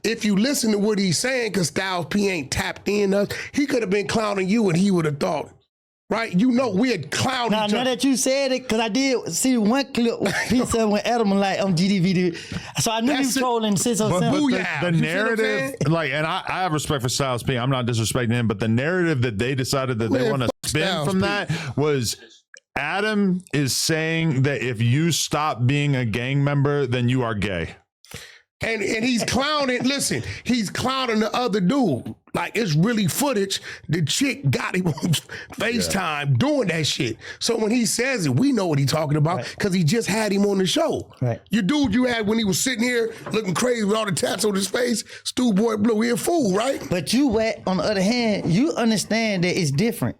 if you listen to what he's saying, because Styles P ain't tapped in us, he could have been clowning you and he would have thought, right? We had clowned Now each other. that you said it, because I did see one clip piece of when Adam was like on GDV. So I knew he was That's it. trolling since But I boo- was Booyah. The You see what I'm narrative, saying? and I have respect for Styles P. I'm not disrespecting him, but the narrative that they decided that they Man, want to fuck spin Styles from P. that was Adam is saying that if you stop being a gang member, then you are gay. And he's clowning, listen, he's clowning the other dude. Like, it's really footage. The chick got him on FaceTime doing that shit. So when he says it, we know what he's talking about because he just had him on the show. Right. Your dude you had when he was sitting here looking crazy with all the tats on his face, Stu Boy Blue, he a fool, right? But you, Wack, on the other hand, you understand that it's different.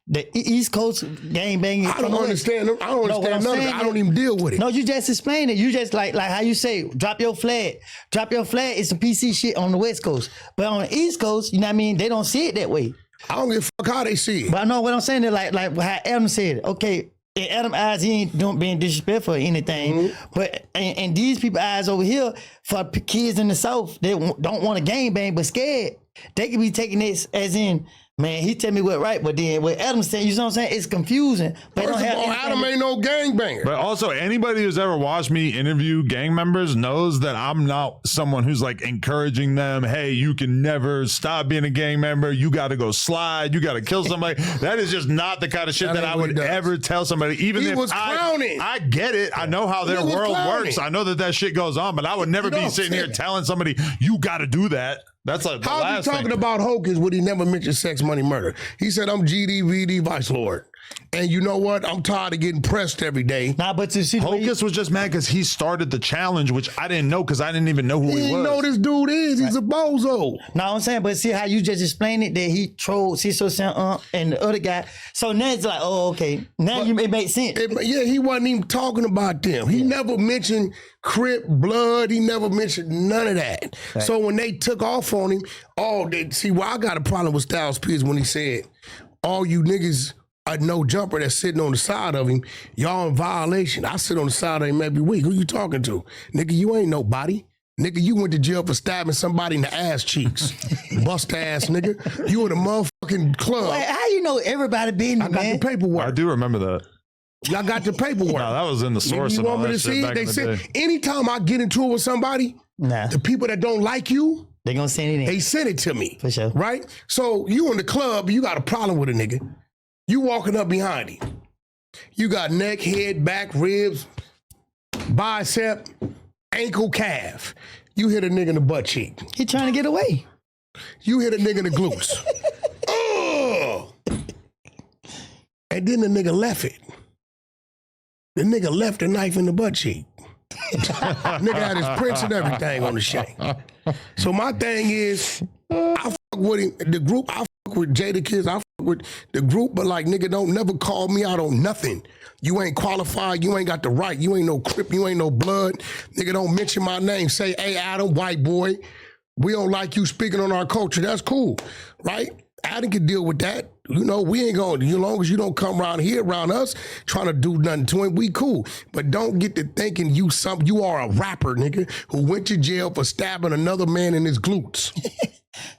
The East Coast gang banging. I don't understand them. I don't understand none of it. I don't even deal with it. No, you just explain it. You just like how you say, drop your flag. Drop your flag is some PC shit on the West Coast. But on the East Coast, you know what I mean? They don't see it that way. I don't give a fuck how they see it. But I know what I'm saying. They're like how Adam said it. Okay, in Adam's eyes, he ain't being disrespectful or anything. But in these people's eyes over here, for kids in the South, they don't want to gang bang, but scared. They could be taking this as in, man, he tell me what right, but then what Adam said, you know what I'm saying? It's confusing. But First of all, Adam ain't no gangbanger. But also, anybody who's ever watched me interview gang members knows that I'm not someone who's like encouraging them. Hey, you can never stop being a gang member. You got to go slide. You got to kill somebody. That is just not the kind of shit That that ain't I what he would does. ever tell somebody. Even He if was clowning. I get it. I know how their was world clowning. works. I know that shit goes on, but I would never You know be what I'm sitting here saying? telling somebody you got to do that. That's like the How's he last talking thing. about Hocus when he never mentioned sex, money, murder? He said, I'm GDVD Vice Lord. And you know what? I'm tired of getting pressed every day. Nah, but to see the way Hocus was just mad because he started the challenge, which I didn't know because I didn't even know who He he didn't was. know this dude is. He's a bozo. No, I'm saying, but see how you just explained it that he trolled Ciso and the other guy. So now it's like, oh, okay. Now it makes sense. Yeah, he wasn't even talking about them. He never mentioned Crip, Blood. He never mentioned none of that. So when they took off on him, see, where I got a problem with Styles P is when he said, all you niggas are no jumper that's sitting on the side of him, y'all in violation. I sit on the side of him every week. Who you talking to? Nigga, you ain't nobody. Nigga, you went to jail for stabbing somebody in the ass cheeks. Bust ass nigga. You in a motherfucking club. Like, how you know everybody been I got man? the paperwork. I do remember that. Y'all got the paperwork. No, that was in the source. You and want all me that to shit see it? back They in the said day. anytime I get into it with somebody, Nah, the people that don't like you, they gonna send it in. they send it to me. For sure. Right? So you in the club, you got a problem with a nigga. You walking up behind him. You got neck, head, back, ribs, bicep, ankle, calf. You hit a nigga in the butt cheek. He trying to get away. You hit a nigga in the glutes. Ugh. And then the nigga left it. The nigga left the knife in the butt cheek. Nigga had his prints and everything on the shank. So my thing is, I fuck with him, the group, I fuck with Jada Kids, I fuck with the group, but like, nigga, don't never call me out on nothing. You ain't qualified, you ain't got the right, you ain't no Crip, you ain't no blood. Nigga, don't mention my name. Say, hey, Adam, white boy, we don't like you speaking on our culture. That's cool, right? Adam can deal with that. You know, we ain't going, as long as you don't come around here, around us, trying to do nothing to him, we cool. But don't get to thinking you are a rapper, nigga, who went to jail for stabbing another man in his glutes.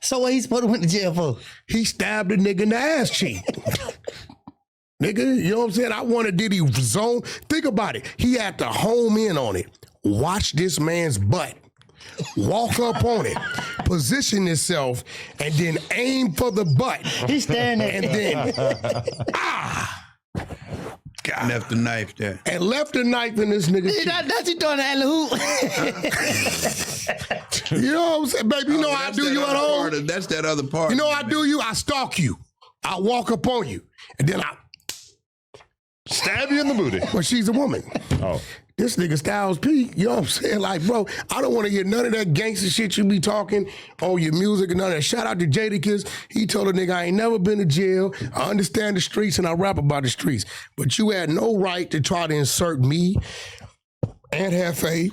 So what he supposed to went to jail for? He stabbed a nigga in the ass cheek. Nigga, you know what I'm saying? I wanted Diddy zone. Think about it. He had to home in on it. Watch this man's butt. Walk up on it. Position himself and then aim for the butt. He's staring at And then, God. Left the knife there. and left a knife in this nigga's cheek. That's you throwing the alley hoop. You know what I'm saying? Baby, you know how I do you at home? That's that other part. You know how I do you? I stalk you. I walk up on you. And then I Stab you in the booty. Well, she's a woman. Oh. This nigga Styles P, you know what I'm saying? Like, bro, I don't want to hear none of that gangster shit you be talking on your music and none of that. Shout out to Jadakiss. He told a nigga, I ain't never been to jail. I understand the streets and I rap about the streets. But you had no right to try to insert me, Aunt Hefe,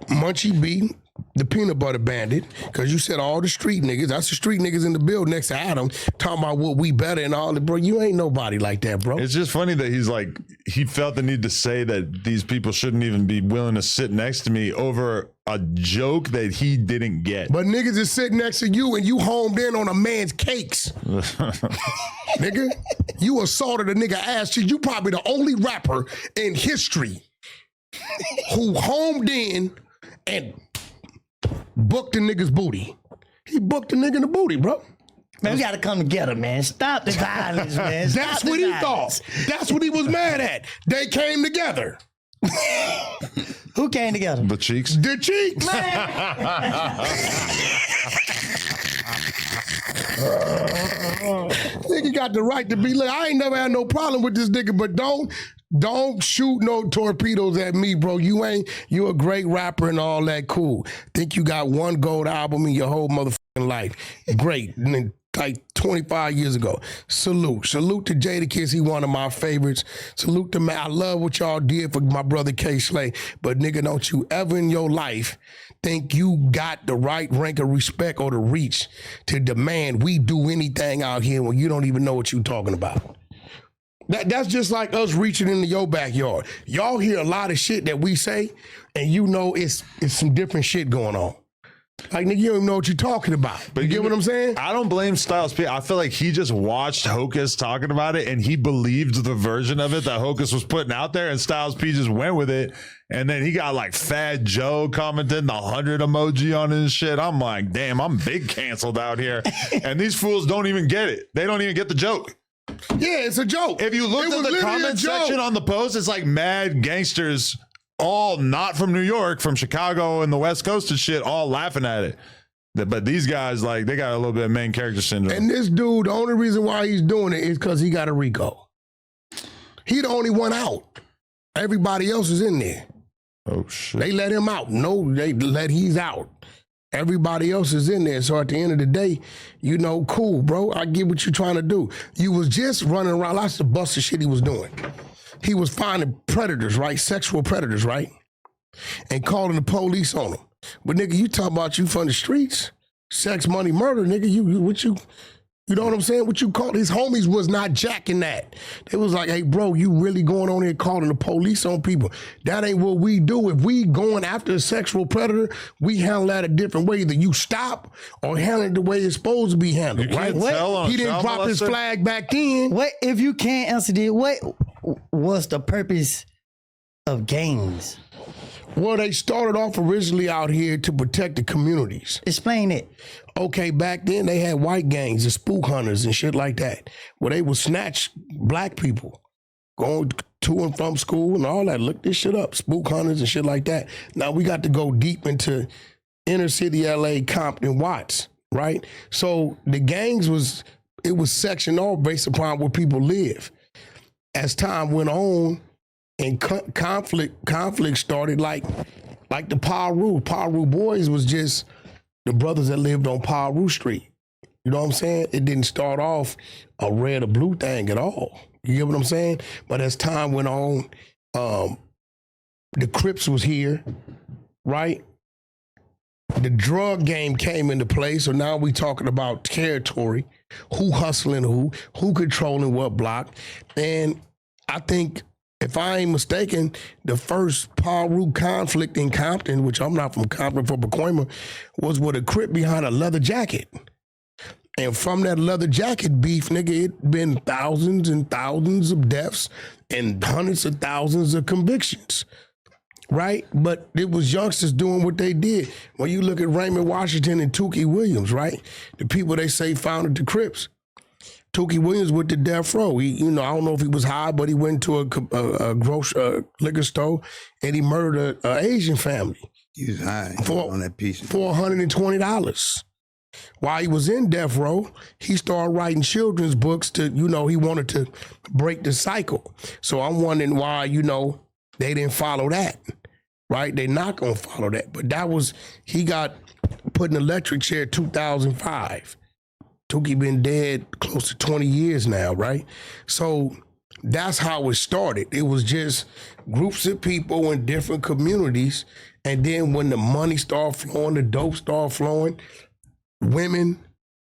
Munchie B, the peanut butter bandit, because you said all the street niggas, that's the street niggas in the building next to Adam, talking about what we better and all that, bro. You ain't nobody like that, bro. It's just funny that he's like, he felt the need to say that these people shouldn't even be willing to sit next to me over a joke that he didn't get. But niggas is sitting next to you and you homed in on a man's cakes. Nigga, you assaulted a nigga ass cheek. You probably the only rapper in history who homed in and booked a nigga's booty. He booked a nigga in the booty, bro. Man, we gotta come together, man. Stop the violence, man. Stop That's the what he violence. thought. That's what he was mad at. They came together. Who came together? The cheeks. The cheeks. Nigga got the right to be like, I ain't never had no problem with this nigga, but don't shoot no torpedoes at me, bro. You a great rapper and all that, cool. Think you got one gold album in your whole motherfucking life. Great. And then, like 25 years ago. Salute to Jadakiss. He one of my favorites. Salute to man. I love what y'all did for my brother K Slay. But nigga, don't you ever in your life think you got the right rank of respect or the reach to demand we do anything out here when you don't even know what you talking about. That's just like us reaching into your backyard. Y'all hear a lot of shit that we say, and you know it's some different shit going on. Like, nigga, you don't even know what you're talking about. But you get what I'm saying? I don't blame Styles P. I feel like he just watched Hocus talking about it and he believed the version of it that Hocus was putting out there, and Styles P just went with it. And then he got like Fat Joe commenting the 100 emoji on his shit. I'm like, damn, I'm big canceled out here. And these fools don't even get it. They don't even get the joke. Yeah, it's a joke. If you look at the comment section on the post, it's like mad gangsters, all not from New York, from Chicago and the West Coast and shit, all laughing at it. But these guys, like, they got a little bit of main character syndrome. And this dude, the only reason why he's doing it is because he got a RICO. He the only one out. Everybody else is in there. Oh, shit. They let him out. No, he's out. Everybody else is in there. So at the end of the day, you know, cool, bro. I get what you're trying to do. You was just running around. Lots of busted shit he was doing. He was finding predators, right? Sexual predators, right? And calling the police on them. But nigga, you talk about you from the streets, sex, money, murder, nigga. You know what I'm saying? What you call his homies was not jacking that. They was like, hey, bro, you really going on here calling the police on people. That ain't what we do. If we going after a sexual predator, we handle that a different way. Either you stop or handle it the way it's supposed to be handled, right? He didn't drop his flag back then. What if you can't answer this? What was the purpose of gangs? Well, they started off originally out here to protect the communities. Explain it. Okay, back then they had white gangs and spook hunters and shit like that, where they would snatch black people going to and from school and all that. Look this shit up, spook hunters and shit like that. Now we got to go deep into inner city LA, Compton, Watts, right? So the gangs was sectioned off based upon where people live. As time went on and conflict started, like the Paru boys was just the brothers that lived on Paru Street. You know what I'm saying? It didn't start off a red or blue thing at all. You get what I'm saying? But as time went on, the Crips was here, right? The drug game came into play, so now we talking about territory. who hustling who controlling what block. And I think, if I ain't mistaken, the first Paul conflict in Compton, which I'm not from Compton for Pacoima, was with a Crip behind a leather jacket. And from that leather jacket beef, nigga, it been thousands and thousands of deaths and hundreds of thousands of convictions. Right? But it was youngsters doing what they did. When you look at Raymond Washington and Tookie Williams, right? The people they say founded the Crips. Tookie Williams went to death row. He, I don't know if he was high, but he went to a liquor store and he murdered an Asian family. He was high on that piece. For $120. While he was in death row, he started writing children's books to, he wanted to break the cycle. So I'm wondering why, they didn't follow that, right? They're not going to follow that. But he got put in an electric chair 2005. Tookie been dead close to 20 years now, right? So that's how it started. It was just groups of people in different communities. And then when the money started flowing, the dope started flowing, women,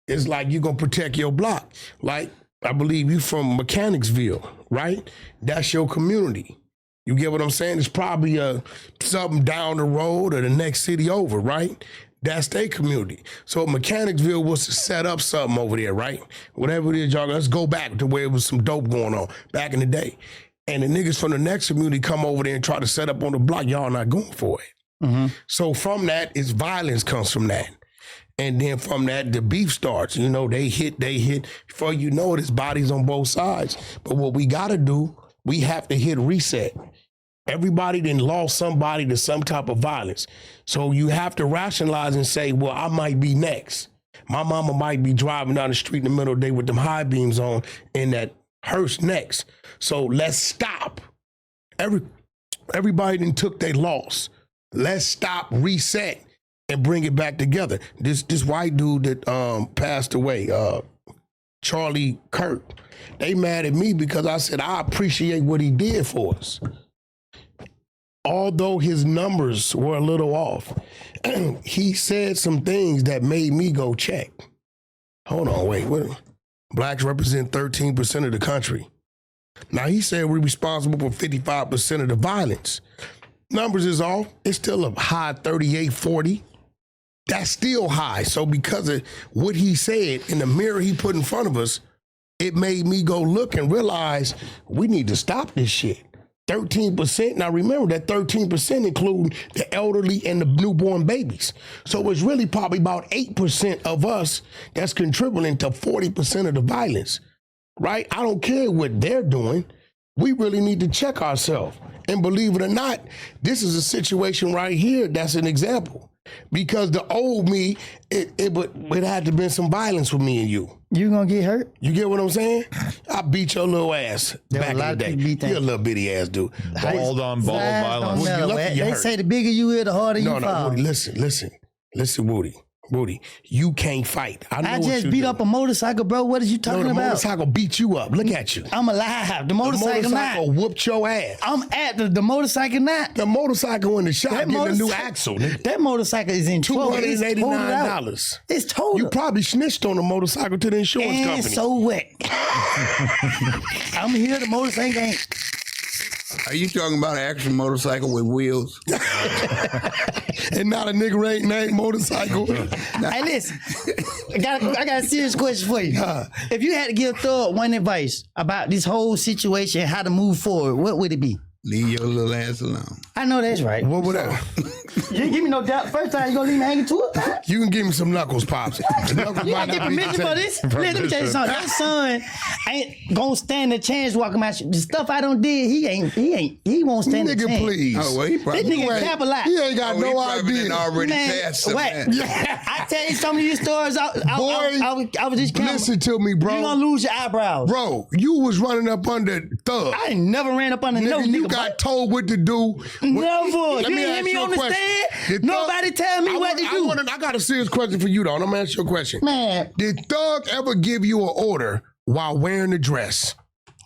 it's like you're going to protect your block. Like, I believe you from Mechanicsville, right? That's your community. You get what I'm saying? It's probably something down the road or the next city over, right? That's their community. So Mechanicsville was to set up something over there, right? Whatever it is, y'all, let's go back to where it was some dope going on back in the day. And the niggas from the next community come over there and try to set up on the block. Y'all not going for it. Mm-hmm. So from that, it's violence comes from that. And then from that, the beef starts. They hit. Before you know it, it's bodies on both sides. But what we got to do, we have to hit reset. Everybody then lost somebody to some type of violence. So you have to rationalize and say, well, I might be next. My mama might be driving down the street in the middle of the day with them high beams on in that hearse next. So let's stop. Everybody then took their loss. Let's stop, reset, and bring it back together. This white dude that passed away, Charlie Kirk, they mad at me because I said I appreciate what he did for us. Although his numbers were a little off, he said some things that made me go check. Hold on, wait. Blacks represent 13% of the country. Now, he said we're responsible for 55% of the violence. Numbers is off. It's still a high 38, 40. That's still high. So because of what he said in the mirror he put in front of us, it made me go look and realize we need to stop this shit. 13%. Now remember that 13% include the elderly and the newborn babies. So it's really probably about 8% of us that's contributing to 40% of the violence, right? I don't care what they're doing. We really need to check ourselves. And believe it or not, this is a situation right here that's an example. Because the old me, it had to been some violence with me and you. You gonna get hurt? You get what I'm saying? I beat your little ass back in the day. You're a little bitty ass dude. Bald on bald violence. They say the bigger you is, the harder you fall. No, Woody, listen, Woody, you can't fight. I just beat up a motorcycle, bro. What is you talking about? The motorcycle beat you up. Look at you. I'm alive. The motorcycle whooped your ass. I'm at the motorcycle now. The motorcycle in the shop getting a new axle. That motorcycle is in $289. It's total. You probably snitched on the motorcycle to the insurance company. So what? I'm here. The motorcycle ain't. Are you talking about an actual motorcycle with wheels? And not a nigga ain't named motorcycle. Hey, listen. I got a serious question for you. If you had to give Thug one advice about this whole situation, how to move forward, what would it be? Leave your little ass alone. I know that's right. What would that? You didn't give me no doubt. First time you gonna leave me hanging to it? You can give me some knuckles, Pops. You gotta get permission for this. Let me tell you something. Your son ain't gonna stand a chance walking my shit. The stuff I done did, he won't stand a chance. Nigga, please. Oh, well, he probably This nigga capitalized. He ain't got no idea. Already passed I tell you some of these stories. I was just counting. Listen to me, bro. You gonna lose your eyebrows. Bro, you was running up under Thug. I ain't never ran up under no nigga. You got told what to do. Never. You didn't hear me on the stand? Nobody tell me what to do. I got a serious question for you, though. I'm going to ask you a question. Man. Did Thug ever give you an order while wearing the dress?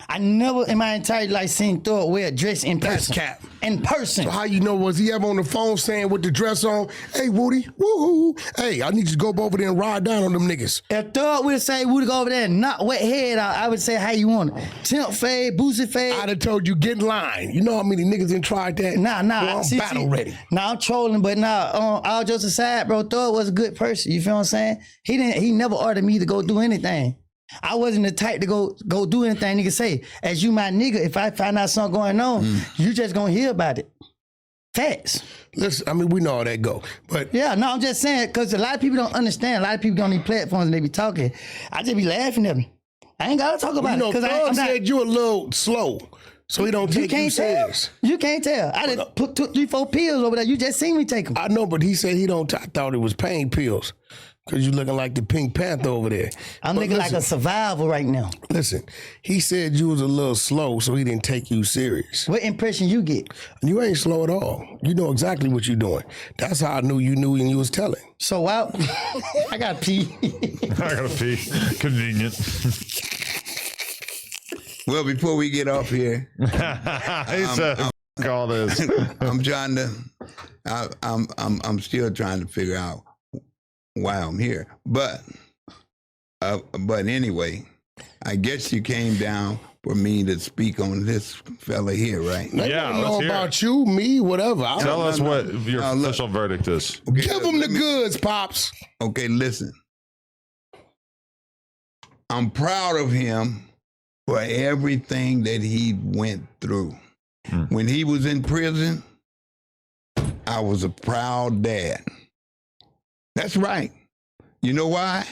I never in my entire life seen Thor wear a dress in That's person. cap. In person. So how you know, was he ever on the phone saying with the dress on, hey, Woody, woohoo, hey, I need you to go over there and ride down on them niggas. If Thor would say, Woody, go over there and knock wet head out, I would say, how you want it? Temp fade, boosted fade? I'd have told you, get in line. You know how many niggas done tried that? Nah. Well, I'm battle ready. Nah, I'm trolling, but all jokes aside, bro, Thor was a good person. You feel what I'm saying? He never ordered me to go do anything. I wasn't the type to go do anything. Nigga say, as you my nigga, if I find out something going on, you just gonna hear about it. Facts. Listen, I mean, we know how that go. But Yeah, no, I'm just saying, because a lot of people don't understand. A lot of people on these platforms and they be talking. I just be laughing at them. I ain't gotta talk about you know, it. Because Thug I'm not. said you a little slow, so he don't take you Can't tell. serious. You can't tell. I done put 2, 3, 4 pills over there. You just seen me take them. I know, but he said he don't. I thought it was pain pills. Because you looking like the Pink Panther over there. I'm But looking like a listen, survivor right now. Listen, he said you was a little slow, so he didn't take you serious. What impression you get? You ain't slow at all. You know exactly what you're doing. That's how I knew and you was telling. So I got pee. I gotta pee. Convenient. Well, before we get off here, He said, all this. I'm trying to. I'm still trying to figure out why I'm here. But anyway, I guess you came down for me to speak on this fella here, right? They Yeah, wanna let's know hear about you, me, whatever. Tell us what your No, look. official verdict is. Okay, Give them the goods, Pops. Okay, listen. I'm proud of him for everything that he went through. When he was in prison, I was a proud dad. That's right. You know why?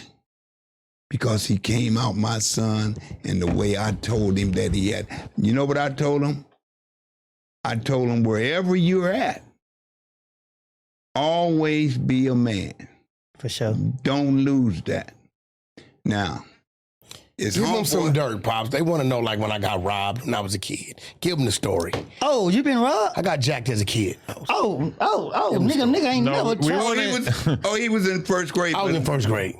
Because he came out my son and the way I told him that he had. You know what I told him? I told him, wherever you're at, always be a man. For sure. Don't lose that. Now, it's Give them some homeboy. dirt, Pops. They want to know, like, when I got robbed when I was a kid. Give them the story. Oh, you been robbed? I got jacked as a kid. Oh, nigga ain't No, never we tried. He was in first grade. I was in first grade.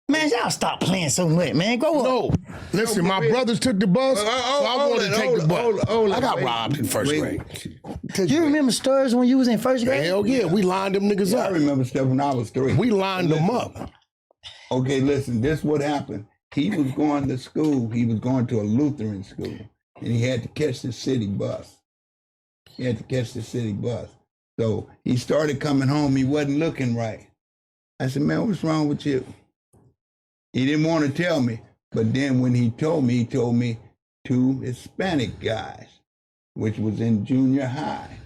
Man, y'all stop playing so much, man. Grow up. No, listen, my brothers took the bus, so I wanted to take the bus. I got wait, robbed in first grade. You remember stories when you was in first grade? Hell yeah, we lined them niggas I up. remember stuff when I was 3. We lined them up. Okay, listen, this what happened. He was going to school. He was going to a Lutheran school, and he had to catch the city bus. So he started coming home. He wasn't looking right. I said, man, what's wrong with you? He didn't want to tell me. But then when he told me 2 Hispanic guys, which was in junior high,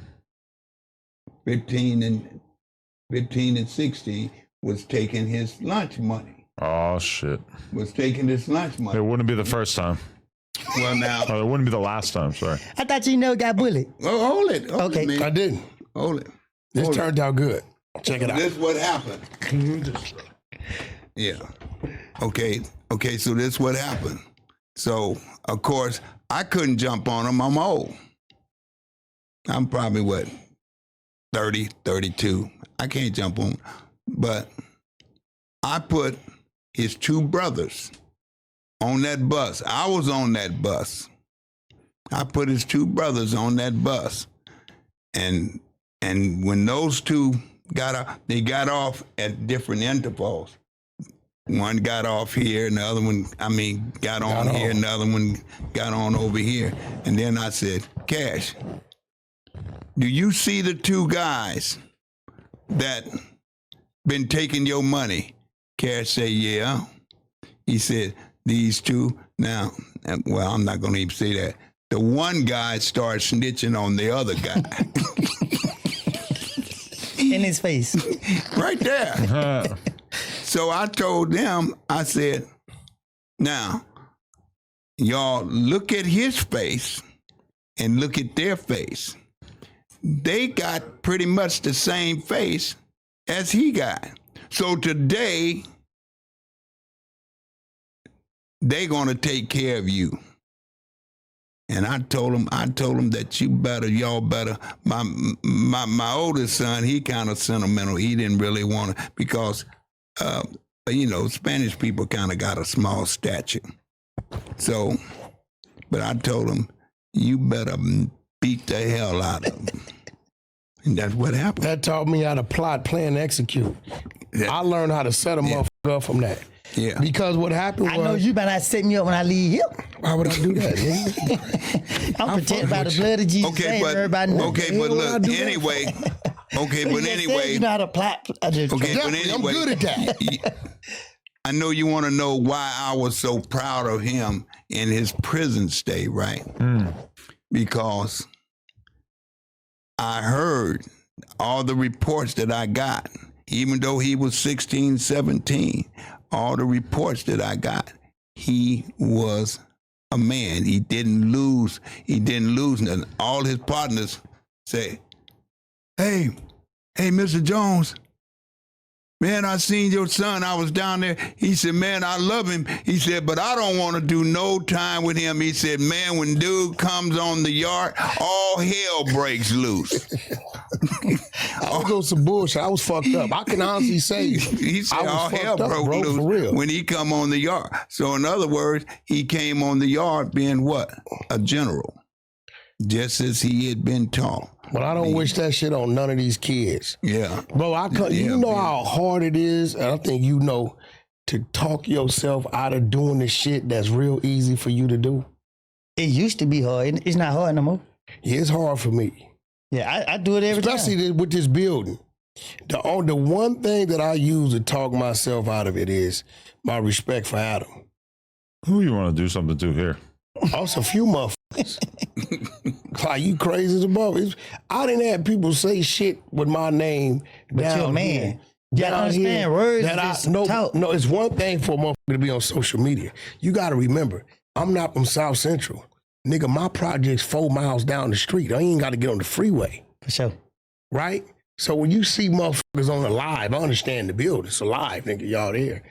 15 and 16, was taking his lunch money. Oh, shit. It It wouldn't be the first time. Well, now, Oh, it wouldn't be the last time, sorry. I thought you never got bullied. hold it. Okay. Man. I didn't. Hold it. This Hold it. turned out good. Check it out. This what happened. Yeah. Okay. So this what happened. So of course I couldn't jump on him. I'm old. I'm probably what 30, 32. I can't jump on him. But I put his 2 brothers on that bus. I was on that bus. I put his 2 brothers on that bus, and when those 2 got off, they got off at different intervals. One got off here, and the other one, got on here, and the other one got on over here. And then I said, Cash, do you see the 2 guys that been taking your money? Cash said, yeah. He said, these 2. Now, well, I'm not going to even say that. The one guy started snitching on the other guy. In his face. Right there. So I told them, I said, now, y'all look at his face and look at their face. They got pretty much the same face as he got. So today, they're gonna take care of you. And I told him that y'all better. My oldest son, he kind of sentimental. He didn't really want to, because, Spanish people kind of got a small stature. So But I told him, you better beat the hell out of him. And that's what happened. That taught me how to plot, plan, execute. I learned how to set a motherfucker up from that. Yeah. Because what happened was... I know you better not set me up when I leave here. Why would I do that, nigga? I'm protected by the blood of Jesus. Okay, but everybody knows. okay, but look. Anyway, okay, but anyway. You know how to plot. Okay, but Definitely, I'm anyway, good at that. I know you want to know why I was so proud of him in his prison stay, right? Because I heard all the reports that I got, even though he was 16, 17, all the reports that I got, he was a man. He didn't lose. He didn't lose nothing. All his partners say, hey, Mr. Jones, man, I seen your son. I was down there. He said, man, I love him. He said, but I don't want to do no time with him. He said, man, when dude comes on the yard, all hell breaks loose. I was on some bullshit. I was fucked up. I can honestly say he said I was all fucked hell up, broke bro, loose for real. when he come on the yard. So in other words, he came on the yard being what? A general. Just as he had been taught. But I don't wish that shit on none of these kids. Yeah. Bro, you know how hard it is, and I think you know, to talk yourself out of doing the shit that's real easy for you to do. It used to be hard. It's not hard no more. Yeah, it's hard for me. Yeah, I do it every time. Especially with this building. The one thing that I use to talk myself out of it is my respect for Adam. Who you want to do something to here? Also, a few motherfuckers. Like, you crazy as a mother. I didn't have people say shit with my name. But down you're a man. here. You gotta understand words. No, it's one thing for a motherfucker to be on social media. You gotta remember, I'm not from South Central. Nigga, my project's 4 miles down the street. I ain't gotta get on the freeway. For sure. Right? So when you see motherfuckers on the live, I understand the build. It's alive, nigga, y'all there.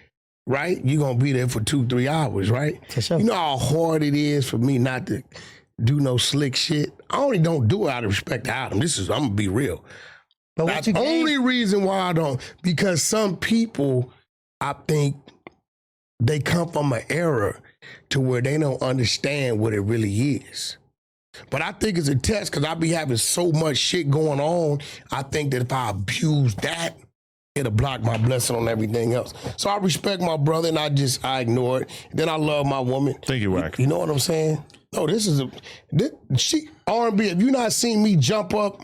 Right? You gonna be there for 2-3 hours, right? For sure. You know how hard it is for me not to do no slick shit? I only don't do it out of respect to Adam. I'm gonna be real. But That's the only reason why I don't, because some people, I think, they come from an era to where they don't understand what it really is. But I think it's a test because I be having so much shit going on. I think that if I abuse that, it'll block my blessing on everything else. So I respect my brother and I ignore it. Then I love my woman. Thank you, Wack. You know what I'm saying? No, she R&B. If you not seen me jump up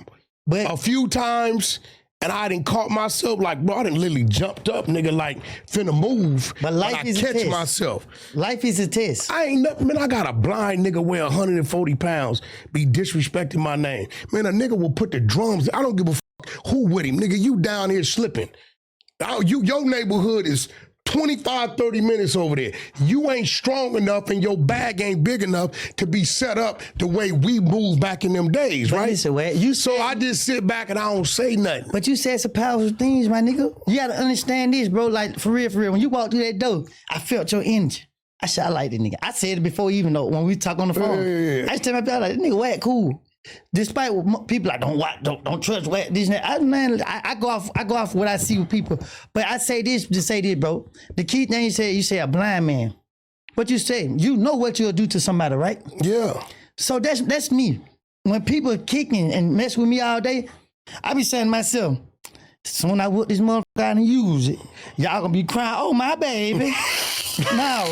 a few times and I didn't caught myself, like, bro, I didn't literally jumped up, nigga, like finna move. But life is a catch test. myself. Life is a test. I ain't nothing, man. I got a blind nigga weigh 140 pounds be disrespecting my name. Man, a nigga will put the drums. I don't give a fuck who with him. Nigga, you down here slipping. Your neighborhood is 25, 30 minutes over there. You ain't strong enough and your bag ain't big enough to be set up the way we moved back in them days, But right? listen, So I just sit back and I don't say nothing. But you said some powerful things, my nigga. You gotta understand this, bro. Like, for real. When you walked through that door, I felt your energy. I said, I like this nigga. I said it before, even though when we talk on the phone. Yeah. I just tell my brother, like, this nigga Wack cool. Despite what people like, don't trust Wack, this and that. I go off what I see with people. But I say this to say this, bro. The key thing you say a blind man. What you say, you know what you'll do to somebody, right? Yeah. So that's me. When people kicking and mess with me all day, I be saying to myself, soon I whoop this motherfucker out and use it, y'all gonna be crying, oh my baby. Now,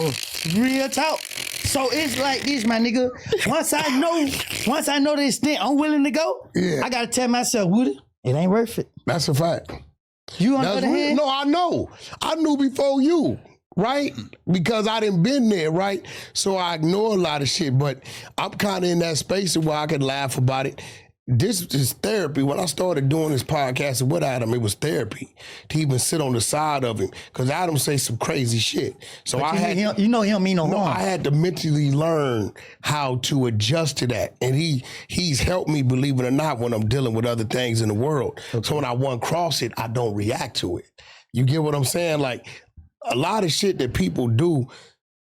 real talk. So it's like this, my nigga. Once I know the extent I'm willing to go, I gotta tell myself, Woody, it ain't worth it. That's a fact. You on the other hand? No, I know. I knew before you, right? Because I didn't been there, right? So I ignore a lot of shit, but I'm kind of in that space where I could laugh about it. This is therapy. When I started doing this podcast with Adam, it was therapy to even sit on the side of him because Adam say some crazy shit. So But I had, he don't mean no harm. I had to mentally learn how to adjust to that, and he's helped me, believe it or not, when I'm dealing with other things in the world. Okay. So when I want cross it, I don't react to it. You get what I'm saying? Like a lot of shit that people do.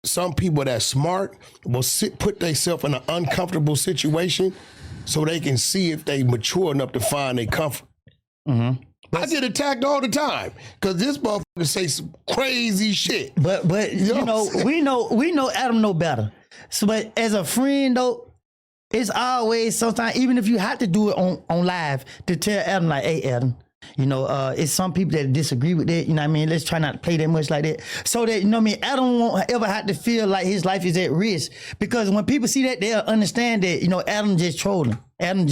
Some people that smart will put themselves in an uncomfortable situation so they can see if they mature enough to find their comfort. Mm-hmm. I get attacked all the time because this motherfucker say some crazy shit. But you know, we know Adam know better. So, but as a friend though, it's always sometimes, even if you have to do it on live, to tell Adam like, hey Adam, you know, it's some people that disagree with that, you know what I mean? Let's try not to play that much like that. So that, you know what I mean, Adam won't ever have to feel like his life is at risk. Because when people see that, they'll understand that, you know, Adam just trolling. Adam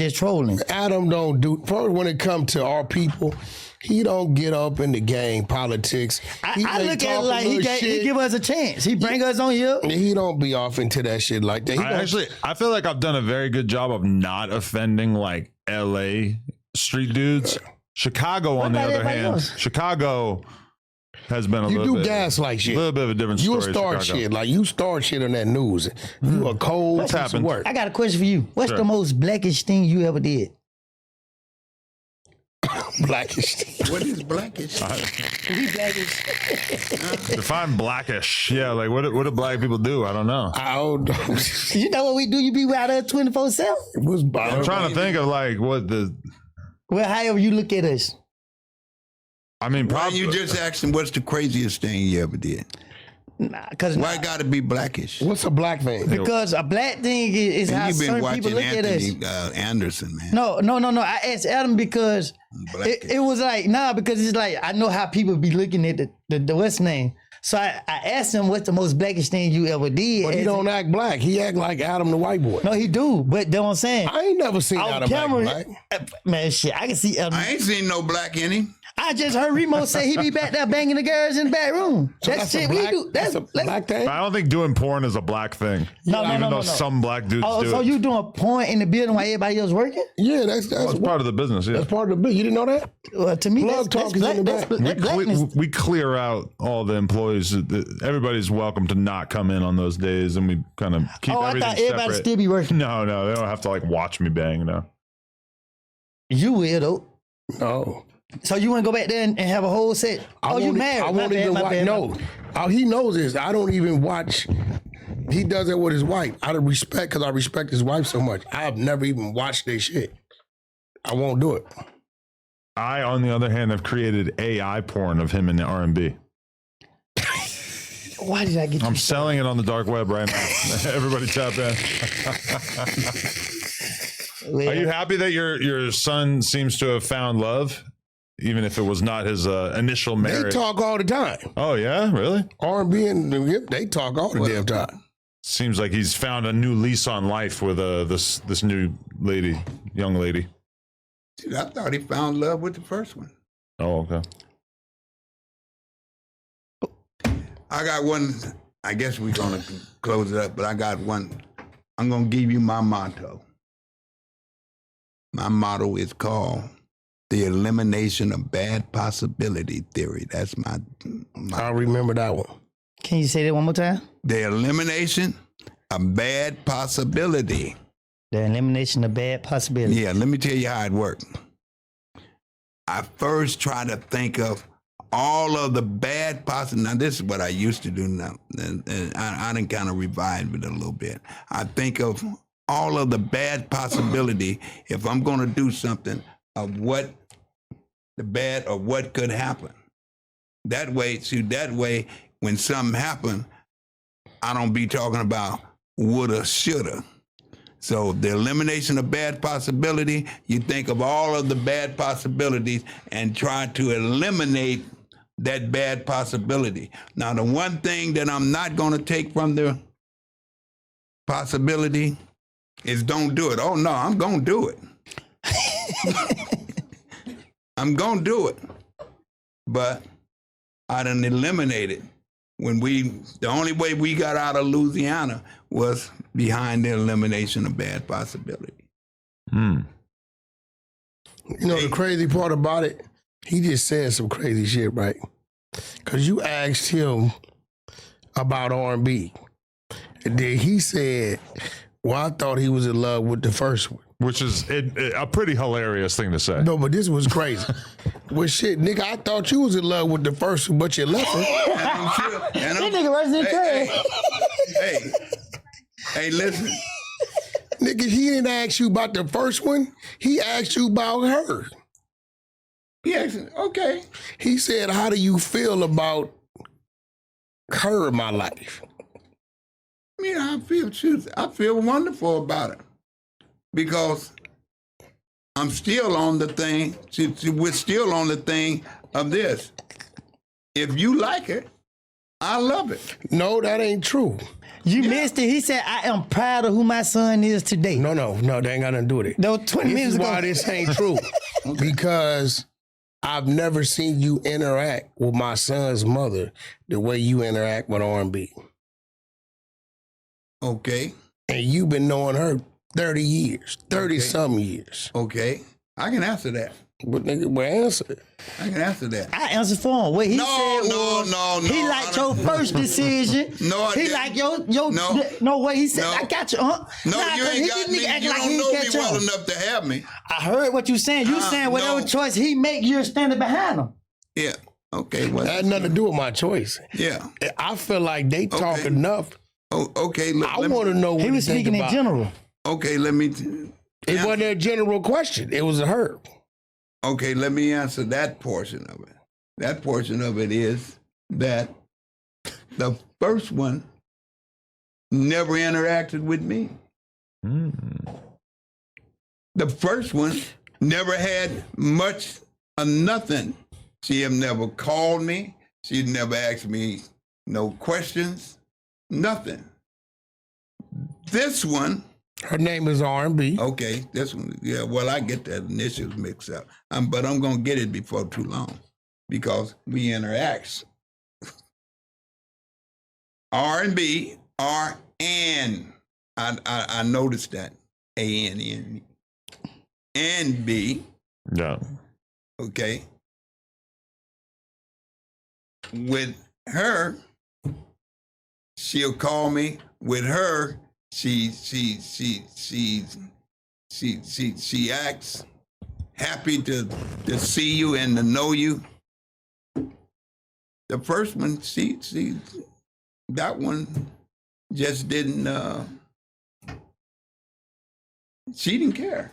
don't do, first when it comes to our people, he don't get up in the gang politics. I look at it like he give us a chance. He bring us on here. He don't be off into that shit like that. I feel like I've done a very good job of not offending like LA street dudes. Chicago, on the other hand, Chicago has been a little bit. You do gaslight shit. A little bit of a different story. You start shit. Like, you start shit on that news. You a cold piece of work. I got a question for you. What's the most blackish thing you ever did? Blackish. What is blackish? We blackish. Define blackish. Yeah, like what do black people do? I don't know. I don't know. You know what we do? You be out there 24/7. I'm trying to think of like what the. Well, however you look at us. I mean, probably you just asked him what's the craziest thing you ever did. Why it got to be blackish? What's a black thing? Because a black thing is how certain people look Anthony, at us. Anderson, man. No. I asked Adam because it was like, because it's like, I know how people be looking at the what's name. So I asked him what's the most blackish thing you ever did. But he don't act black. He act like Adam the white boy. No, he do. But that's what I'm saying. I ain't never seen Adam black. Man, shit, I can see Adam. I ain't seen no black in him. I just heard Remo say he be back there banging the girls in the back room. So that's shit we do. That's a black thing? I don't think doing porn is a black thing. Even though some black dudes do it. So you doing porn in the building while everybody else working? Yeah, that's part of the business. Yeah, that's part of the business. You didn't know that? Well, to me, we clear out all the employees. Everybody's welcome to not come in on those days, and we kind of keep everything I thought everybody separate. still be working. No, they don't have to like watch me bang. No, you will though. No. So you want to go back there and have a whole set? You married? I won't even watch. No, he knows this. I don't even watch. He does it with his wife. Out of respect, because I respect his wife so much. I've never even watched their shit. I won't do it. I, on the other hand, have created AI porn of him in the R&B. Why did I get? I'm selling it on the dark web right now. Everybody tap in. Are you happy that your son seems to have found love? Even if it was not his initial marriage. They talk all the time. Oh, yeah? Really? R&B and they talk all the damn time. Seems like he's found a new lease on life with this new young lady. Dude, I thought he found love with the first one. Oh, okay. I got one. I guess we're going to close it up, but I got one. I'm going to give you my motto. My motto is called the elimination of bad possibility theory. That's my I remember that one. Can you say that one more time? The elimination of bad possibility. The elimination of bad possibility. Yeah, let me tell you how it worked. I first try to think of all of the bad possibilities. Now, this is what I used to do now. And I done kind of revived it a little bit. I think of all of the bad possibility if I'm going to do something of what the bad or what could happen. That way, when something happen, I don't be talking about woulda, shoulda. So the elimination of bad possibility, you think of all of the bad possibilities and try to eliminate that bad possibility. Now, the one thing that I'm not going to take from the possibility is don't do it. Oh, no, I'm going to do it. I'm going to do it. But I done eliminated. The only way we got out of Louisiana was behind the elimination of bad possibility. You know, the crazy part about it, he just said some crazy shit, right? Because you asked him about R&B. And then he said, well, I thought he was in love with the first one. Which is a pretty hilarious thing to say. No, but this was crazy. Well, shit, nigga, I thought you was in love with the first one, but you left her. That nigga worse than Hey, listen. Nigga, he didn't ask you about the first one. He asked you about her. He asked, okay. He said, how do you feel about her in my life? I feel wonderful about it because I'm still on the thing. We're still on the thing of this. If you like it, I love it. No, that ain't true. You missed it. He said, I am proud of who my son is today. No, they ain't got nothing to do with it. No, 20 This minutes is ago. why this ain't true. Because I've never seen you interact with my son's mother the way you interact with R&B. Okay. And you've been knowing her 30 years, 30-some years. Okay. I can answer that. But nigga, well, answer it. I can answer that. I answered for him. What he said was, he liked your first decision. No, I he didn't. like your No. what he said. No. I got you. No, Nah, you 'cause ain't he got didn't me. act You like don't he know ain't me catch well on. enough to have me. I heard what you saying. You saying whatever no. choice he make, you're standing behind him. Yeah. Okay. Well, That had nothing to do with my choice. yeah. I feel like they talk Okay. enough. Oh, okay. Look, I want to know what He was think speaking in about. general. Okay, let me. It wasn't a general question. It was a her. Okay, let me answer that portion of it. That portion of it is that the first one never interacted with me. The first one never had much of nothing. She have never called me. She never asked me no questions, nothing. This one, Her name is R&B. okay, this one, yeah, well, I get that initials mixed up. But I'm going to get it before too long because we interact. R&B, R-N. I noticed that. A-N-N. And B, Yeah. okay. With her, she'll call me. With her, she acts happy to see you and to know you. The first one, that one just didn't. She didn't care.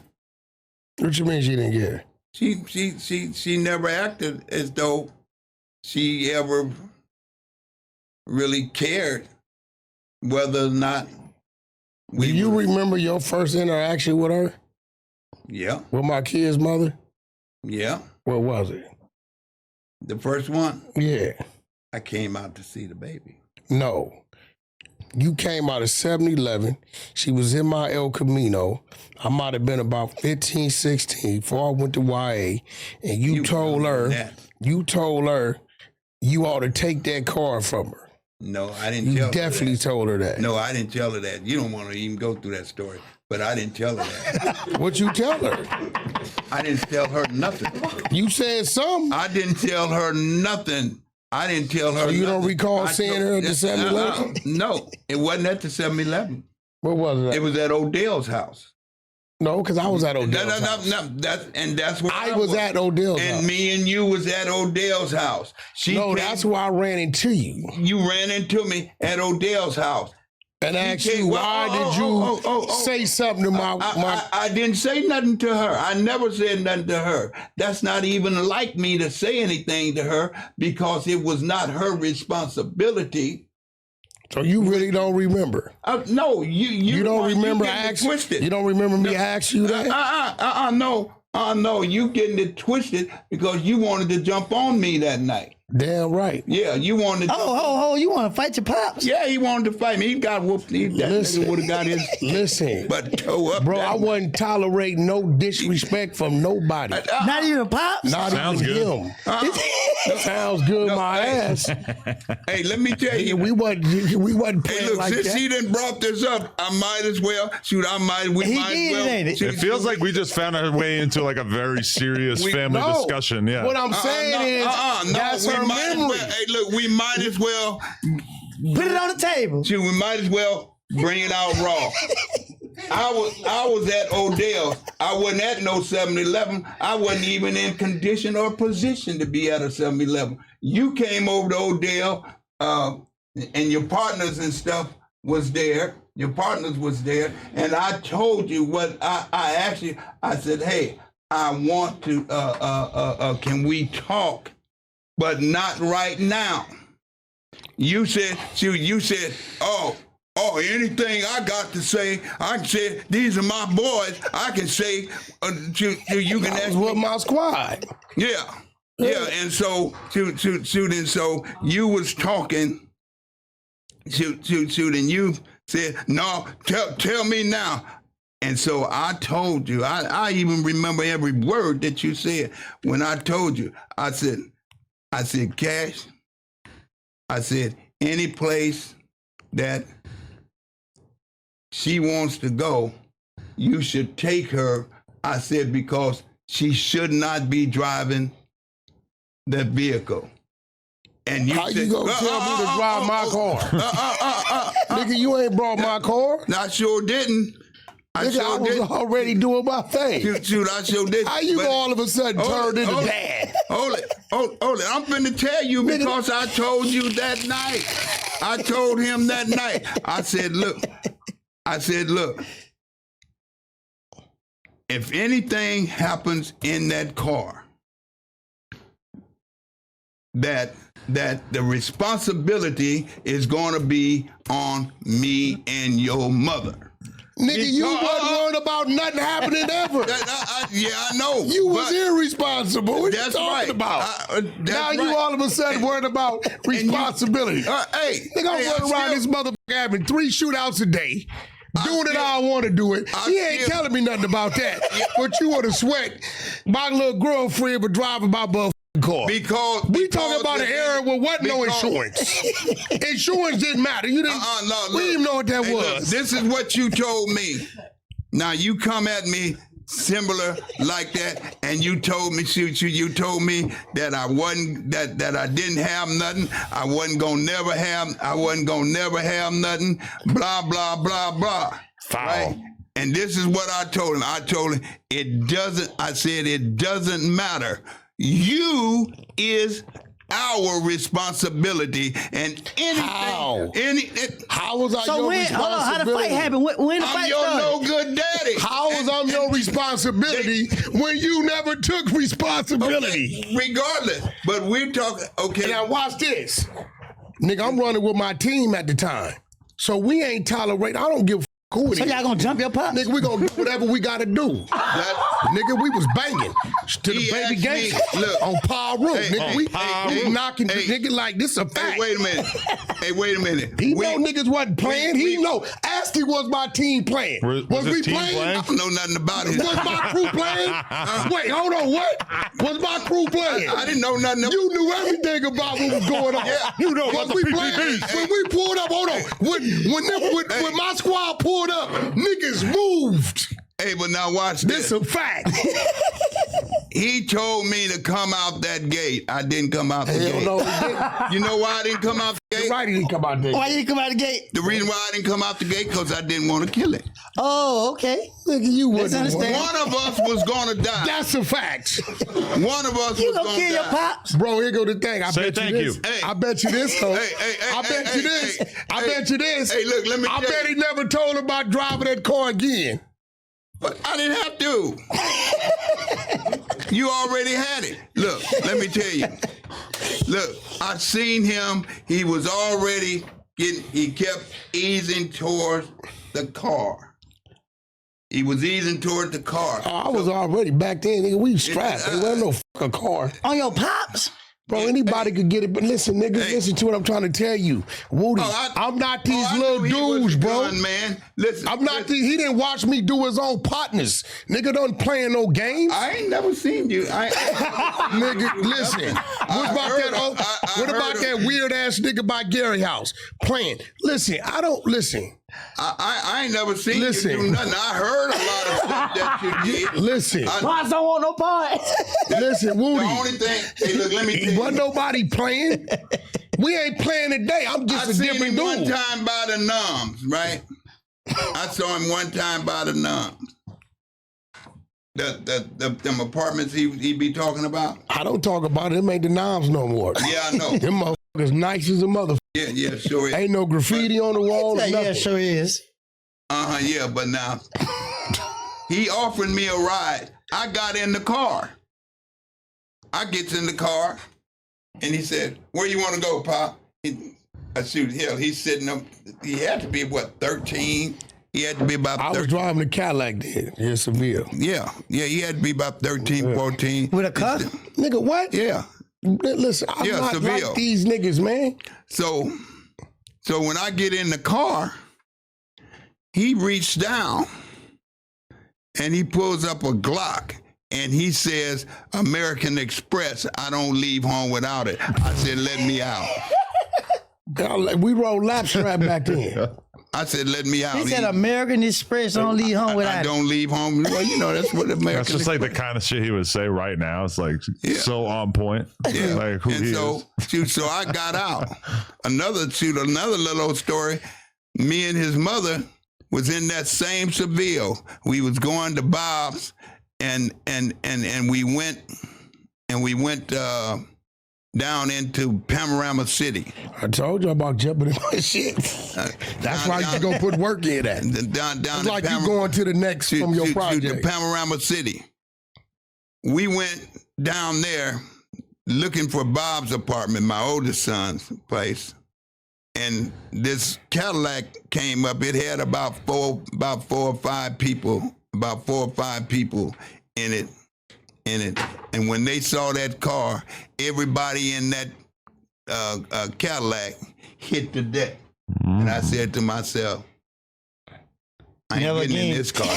What you mean she didn't care? She never acted as though she ever really cared whether or not Do you remember your first interaction with her? Yeah, With my kid's mother? yeah. What was it? The first one, Yeah. I came out to see the baby. No. You came out of 7-Eleven. She was in my El Camino. I might have been about 15, 16 before I went to YA. And you told her, that. you ought to take that car from her. No, I didn't You tell definitely her that. told her that. No, I didn't tell her that. You don't want to even go through that story, but I didn't tell her that. What you tell her? I didn't tell her nothing. You said something. I didn't tell her nothing. I didn't tell her So you don't nothing. recall I seeing told- her at the 7-Eleven? No, it wasn't at the 7-Eleven. What was it? It was at Odell's house. No, because I was at Odell's house. No. That's where I was at Odell's house. And me and you was at Odell's house. That's where I ran into you. You ran into me at Odell's house. And asked came- you, why did you say something to my... I didn't say nothing to her. I never said nothing to her. That's not even like me to say anything to her because it was not her responsibility. So you really don't remember? No, you don't remember you getting it asking? twisted. You don't remember me asking you that? No, you getting it twisted because you wanted to jump on me that night. Damn right. Yeah, you wanted to. You want to fight your pops? Yeah, he wanted to fight me. He got whooped. That nigga would have got his Listen, butt toe up. bro, that I wasn't tolerating no disrespect from nobody. Not even pops? Not Sounds even good. him. Sounds good, my ass. Hey, let me tell you. We wasn't playing Hey, look, like since that. she done brought this up, I might as well. Shoot, He might did, as well. ain't it? It feels like we just found our way into like a very serious family No. discussion. Yeah. What I'm saying is, that's we her might as memory. well- hey, look, we might as well. Put it on the table. Shoot, we might as well bring it out raw. I was at Odell. I wasn't at no 7-Eleven. I wasn't even in condition or position to be at a 7-Eleven. You came over to Odell, and your partners and stuff was there. Your partners was there, and I told you what I asked you. I said, hey, I want to, can we talk? But not right now. You said, oh, anything I got to say, I can say, these are my boys. I can say, you can ask with my squad. Yeah. And so, and so you was talking, and you said, no, tell me now. And so I told you, I even remember every word that you said when I told you. I said, Cash, I said, any place that she wants to go, you should take her. I said, because she should not be driving the vehicle. And you How said, you gonna tell me to drive my car? Nigga, you ain't brought my car. I sure didn't. Nigga, I was already doing my thing. Shoot, I sure did. How you all of a sudden turned into dad? Hold it. I'm finna tell you because I told you that night. I told him that night. I said, look, if anything happens in that car, that the responsibility is going to be on me and your mother. Nigga, you wasn't worried about nothing happening ever. I know. You was irresponsible. What That's you talking right. about? Now you all of a sudden worried about responsibility. Hey, nigga, I'm running around this motherfucker having 3 shootouts a day. Doing it how I want to do it. He ain't telling me nothing about that. But you want to sweat my little girlfriend for driving my motherfucking car. Because we talking about an era where wasn't no insurance. Insurance didn't matter. You didn't. We didn't even know what that was. Look, this is what you told me. Now you come at me similar like that, and you told me, you told me that I wasn't, that I didn't have nothing. I wasn't gonna never have nothing. Blah blah blah blah. Foul. Right? And this is what I told him. I told him it doesn't. I said it doesn't matter. You is our responsibility, and anything. How was I your responsibility? Hold on, how the fight happened? When the fight started? I'm your no good daddy. How was I your responsibility when you never took responsibility? Okay, regardless, but we're talking. Okay, now watch this, nigga. I'm running with my team at the time, so we ain't tolerate. I don't give a who it So is. y'all gonna jump your pop? Nigga, we gonna do whatever we gotta do. Nigga, we was banging to the baby gate on Paul Road. Nigga, we was knocking nigga like this a fact. Hey, wait a minute. He know niggas wasn't playing. He know. Ashley was my team playing. Was we playing? I don't know nothing about it. Was my crew playing? Wait, hold on. What? Was my crew playing? I didn't know nothing. You knew everything about what was going on. Yeah, you know about the PPP. When we pulled up, hold on. When my squad pulled up, niggas moved. Hey, but now watch this. This a fact. He told me to come out that gate. I didn't come out the gate. No, he didn't. You know why I didn't come out the gate? Right, he didn't come out the gate. Why you didn't come out the gate? The reason why I didn't come out the gate, because I didn't want to kill it. Oh, okay. Nigga, you Let's wouldn't. understand. One of us was going to die. That's a fact. One of us You was gonna going to kill your die. pops? Bro, here go the thing. I Say bet thank you this. you. Hey. I bet you this, though. I bet you this. I bet you this. Hey, look, let me I tell bet you. he never told him about driving that car again. But I didn't have to. You already had it. Look, let me tell you. Look, I seen him. He was already he kept easing towards the car. He was easing towards the car. Oh, I was already back then, nigga. We strapped. There wasn't no fucking car. On your pops? Bro, anybody could get it, but listen, nigga, listen to what I'm trying to tell you. Woody, I'm not these I little knew he was dudes, a bro. gun, man. Listen, I'm not these, he didn't watch me do his own partners. Nigga done playing no games. I ain't never seen you. Nigga, listen. What about that weird ass nigga by Gary House playing? Listen, I ain't never seen Listen. you do nothing. I heard a lot of stuff that you did. Listen. Pops don't want no parts. Listen, Woody. The only thing, hey, look, let me tell you. Wasn't nobody playing. We ain't playing today. I'm just I a seen different him one dude. time by the numbs, right? I saw him one time by the numbs. Them apartments he be talking about. I don't talk about it. Them ain't the noms no more. Yeah, I know. Them motherfuckers nice as a motherfucker. Yeah, sure is. Ain't no graffiti on the wall or Yeah, nothing. sure is. Yeah, but now he offered me a ride. I got in the car. I gets in the car, and he said, "Where you want to go, Pop?" I shoot, hell, he's sitting up. He had to be, what, 13? He had to be about 13. I was driving the Cadillac then in Seville. Yeah, he had to be about 13, 14. With a car? Nigga, what? Yeah. Listen, I'm not Seville. like these niggas, man. So when I get in the car, he reached down and he pulls up a Glock and he says, "American Express, I don't leave home without it." I said, "Let me out." We rolled lap strap back then. I said, "Let me out." He said American Express don't leave home I without it. don't leave home. Well, you know, that's what American That's just like the Express. kind of shit he would say right now. It's like so on point. Yeah. Like who And he so, is. shoot, so I got out. Another little old story. Me and his mother was in that same Seville. We was going to Bob's, and we went down into Panorama City. I told you about jumping in my shit. That's why you go put work in that. Down It's like you going to the next from your to project. Panorama City. We went down there looking for Bob's apartment, my oldest son's place. And this Cadillac came up. It had about four or five people in it. And when they saw that car, everybody in that Cadillac hit the deck. And I said to myself, I ain't Never getting in again. this car.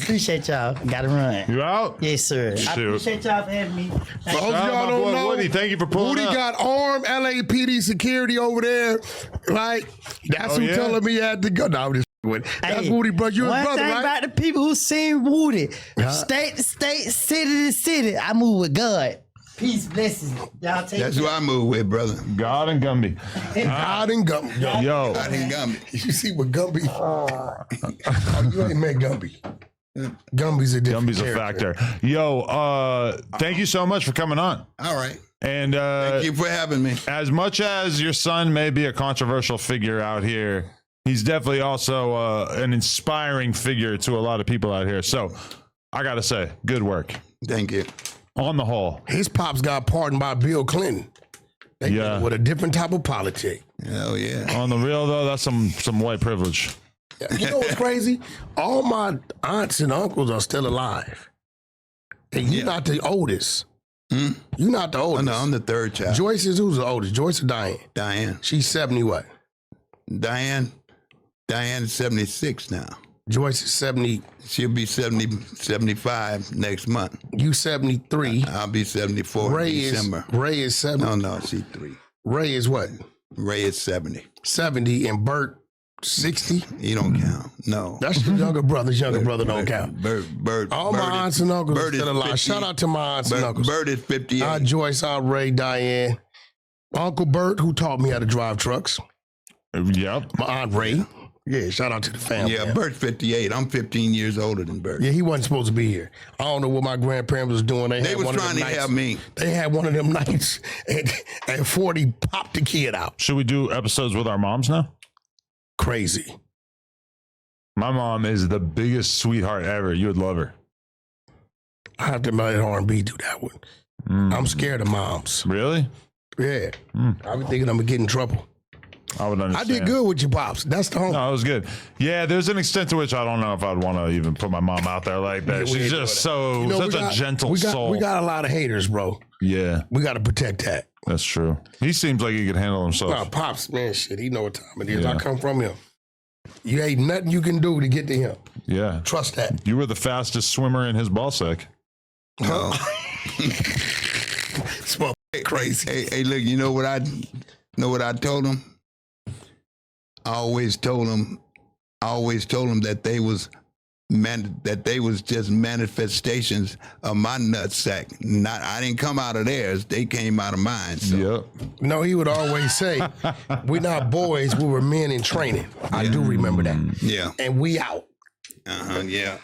Appreciate y'all. Gotta run. You out? Yes, sir. I Shoot. appreciate y'all for having me. For those Shout of out y'all my don't boy know, Woody. Thank you for pulling Woody up. got armed LAPD security over there. Like, that's Oh, who yeah? telling me he had to go. No, I'm just with. That's Hey, Woody, bro. You his one brother, thing right? about the people who seen Woody, state to state, city to city, I move with God. Peace, blessings. Y'all take That's care. who I move with, brother. God and Gumby. God and Gumby. Yo. I didn't got me. You see what Gumby? Oh, you ain't met Gumby. Gumby's a different Gumby's a character. factor. Yo, thank you so much for coming on. All right. And Thank you for having me. as much as your son may be a controversial figure out here, he's definitely also an inspiring figure to a lot of people out here. So I got to say, good work. Thank you. On the whole. His pops got pardoned by Bill Clinton. They did it with a different type of politic. Hell yeah. On the real, though, that's some white privilege. You know what's crazy? All my aunts and uncles are still alive. And you're not the oldest. You're not the Oh, oldest. no, I'm the third child. Joyce is who's the oldest? Joyce or Diane? Diane. She's 70 what? Diane's 76 now. Joyce is 70. She'll be 75 next month. You 73. I'll be 74 Ray in December. Is 70. No, she's 3. Ray is what? Ray is 70. 70 and Bert 60. He don't count. No. That's your younger brother's younger brother don't count. Bert. All my aunts and uncles are still alive. Shout out to my aunts and uncles. Bert is 58. Aunt Joyce, Aunt Ray, Diane. Uncle Bert, who taught me how to drive trucks. Yep. My Aunt Ray. Yeah, shout out to the family. Yeah, Bert's 58. I'm 15 years older than Bert. Yeah, he wasn't supposed to be here. I don't know what my grandparents was doing. They had was one of trying them to nights. have me. They had one of them nights and 40 popped the kid out. Should we do episodes with our moms now? Crazy. My mom is the biggest sweetheart ever. You would love her. I have to let R&B do that one. I'm scared of moms. Really? Yeah. I be thinking I'm going to get in trouble. I would I understand. did good with your pops. That's the home. No, it was good. Yeah, there's an extent to which I don't know if I'd want to even put my mom out there like that. Yeah, we She's ain't just doing that. so We such got- a gentle we got, soul. We got a lot of haters, bro. Yeah, We got to protect that. that's true. He seems like he could handle himself. Nah, pops, man, shit, he know what time it is. Yeah. I come from him. You ain't nothing you can do to get to him. Yeah. Trust that. You were the fastest swimmer in his ball sack. Oh. It's motherfucking crazy. Hey, look, you know what I told him? I always told him that they was just manifestations of my nutsack. I didn't come out of theirs; they came out of mine. So. Yep. No, he would always say, we're not boys, we were men in training. I do remember that. Yeah. And we out. Yeah.